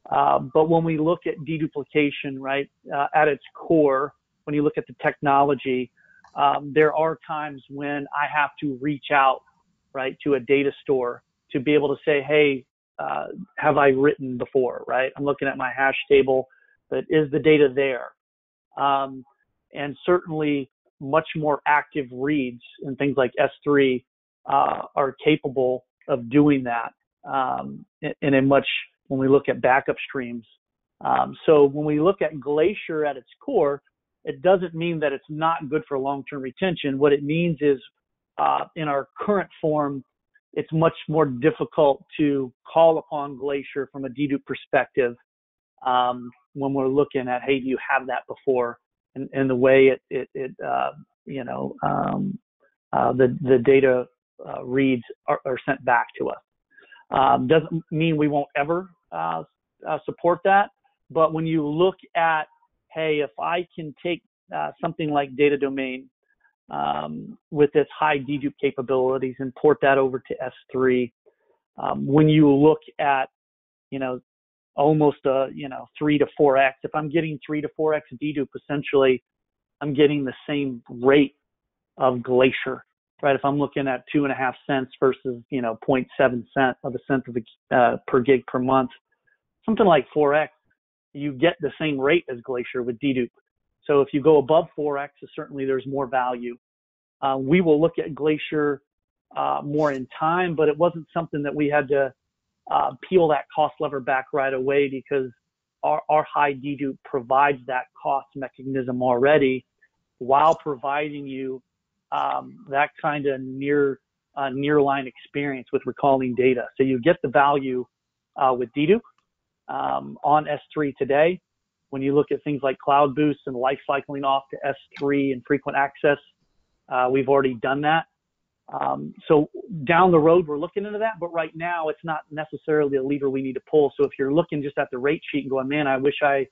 But when we look at deduplication, right, at its core, when you look at the technology, there are times when I have to reach out, right, to a data store to be able to say, hey, have I written before, right? I'm looking at my hash table, but is the data there? And certainly much more active reads and things like S3 are capable of doing that in a much, when we look at backup streams. So when we look at Glacier at its core, it doesn't mean that it's not good for long-term retention. What it means is in our current form, it's much more difficult to call upon Glacier from a dedupe perspective when we're looking at, hey, do you have that before? And the way the data reads are sent back to us. Doesn't mean we won't ever support that, but when you look at, hey, if I can take something like data domain with its high dedupe capabilities and port that over to S3, when you look at, almost 3 to 4x, if I'm getting 3 to 4x dedupe, essentially I'm getting the same rate of Glacier, right? If I'm looking at 2.5 cents versus 0.7 cent of a cent per gig per month, something like 4x, you get the same rate as Glacier with dedupe. So if you go above 4x, certainly there's more value. We will look at Glacier more in time, but it wasn't something that we had to peel that cost lever back right away, because our high dedupe provides that cost mechanism already, while providing you that kind of near-line experience with recalling data. So you get the value with dedupe on S3 today. When you look at things like Cloud Boost and life cycling off to S3 and frequent access, we've already done that. So down the road, we're looking into that, but right now it's not necessarily a lever we need to pull. So if you're looking just at the rate sheet and going, man, I wish I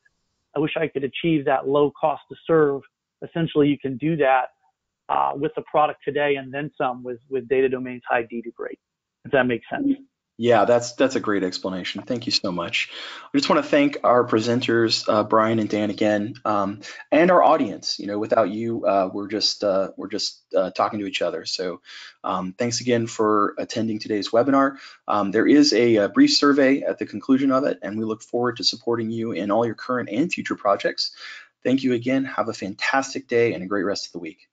could achieve that low cost to serve, essentially you can do that with the product today and then some with Data Domain's high dedupe rate, if that makes sense. Yeah, that's a great explanation. Thank you so much. I just want to thank our presenters, Brian and Dan again, and our audience. You know, without you, we're just talking to each other. So thanks again for attending today's webinar. There is a brief survey at the conclusion of it, and we look forward to supporting you in all your current and future projects. Thank you again. Have a fantastic day and a great rest of the week.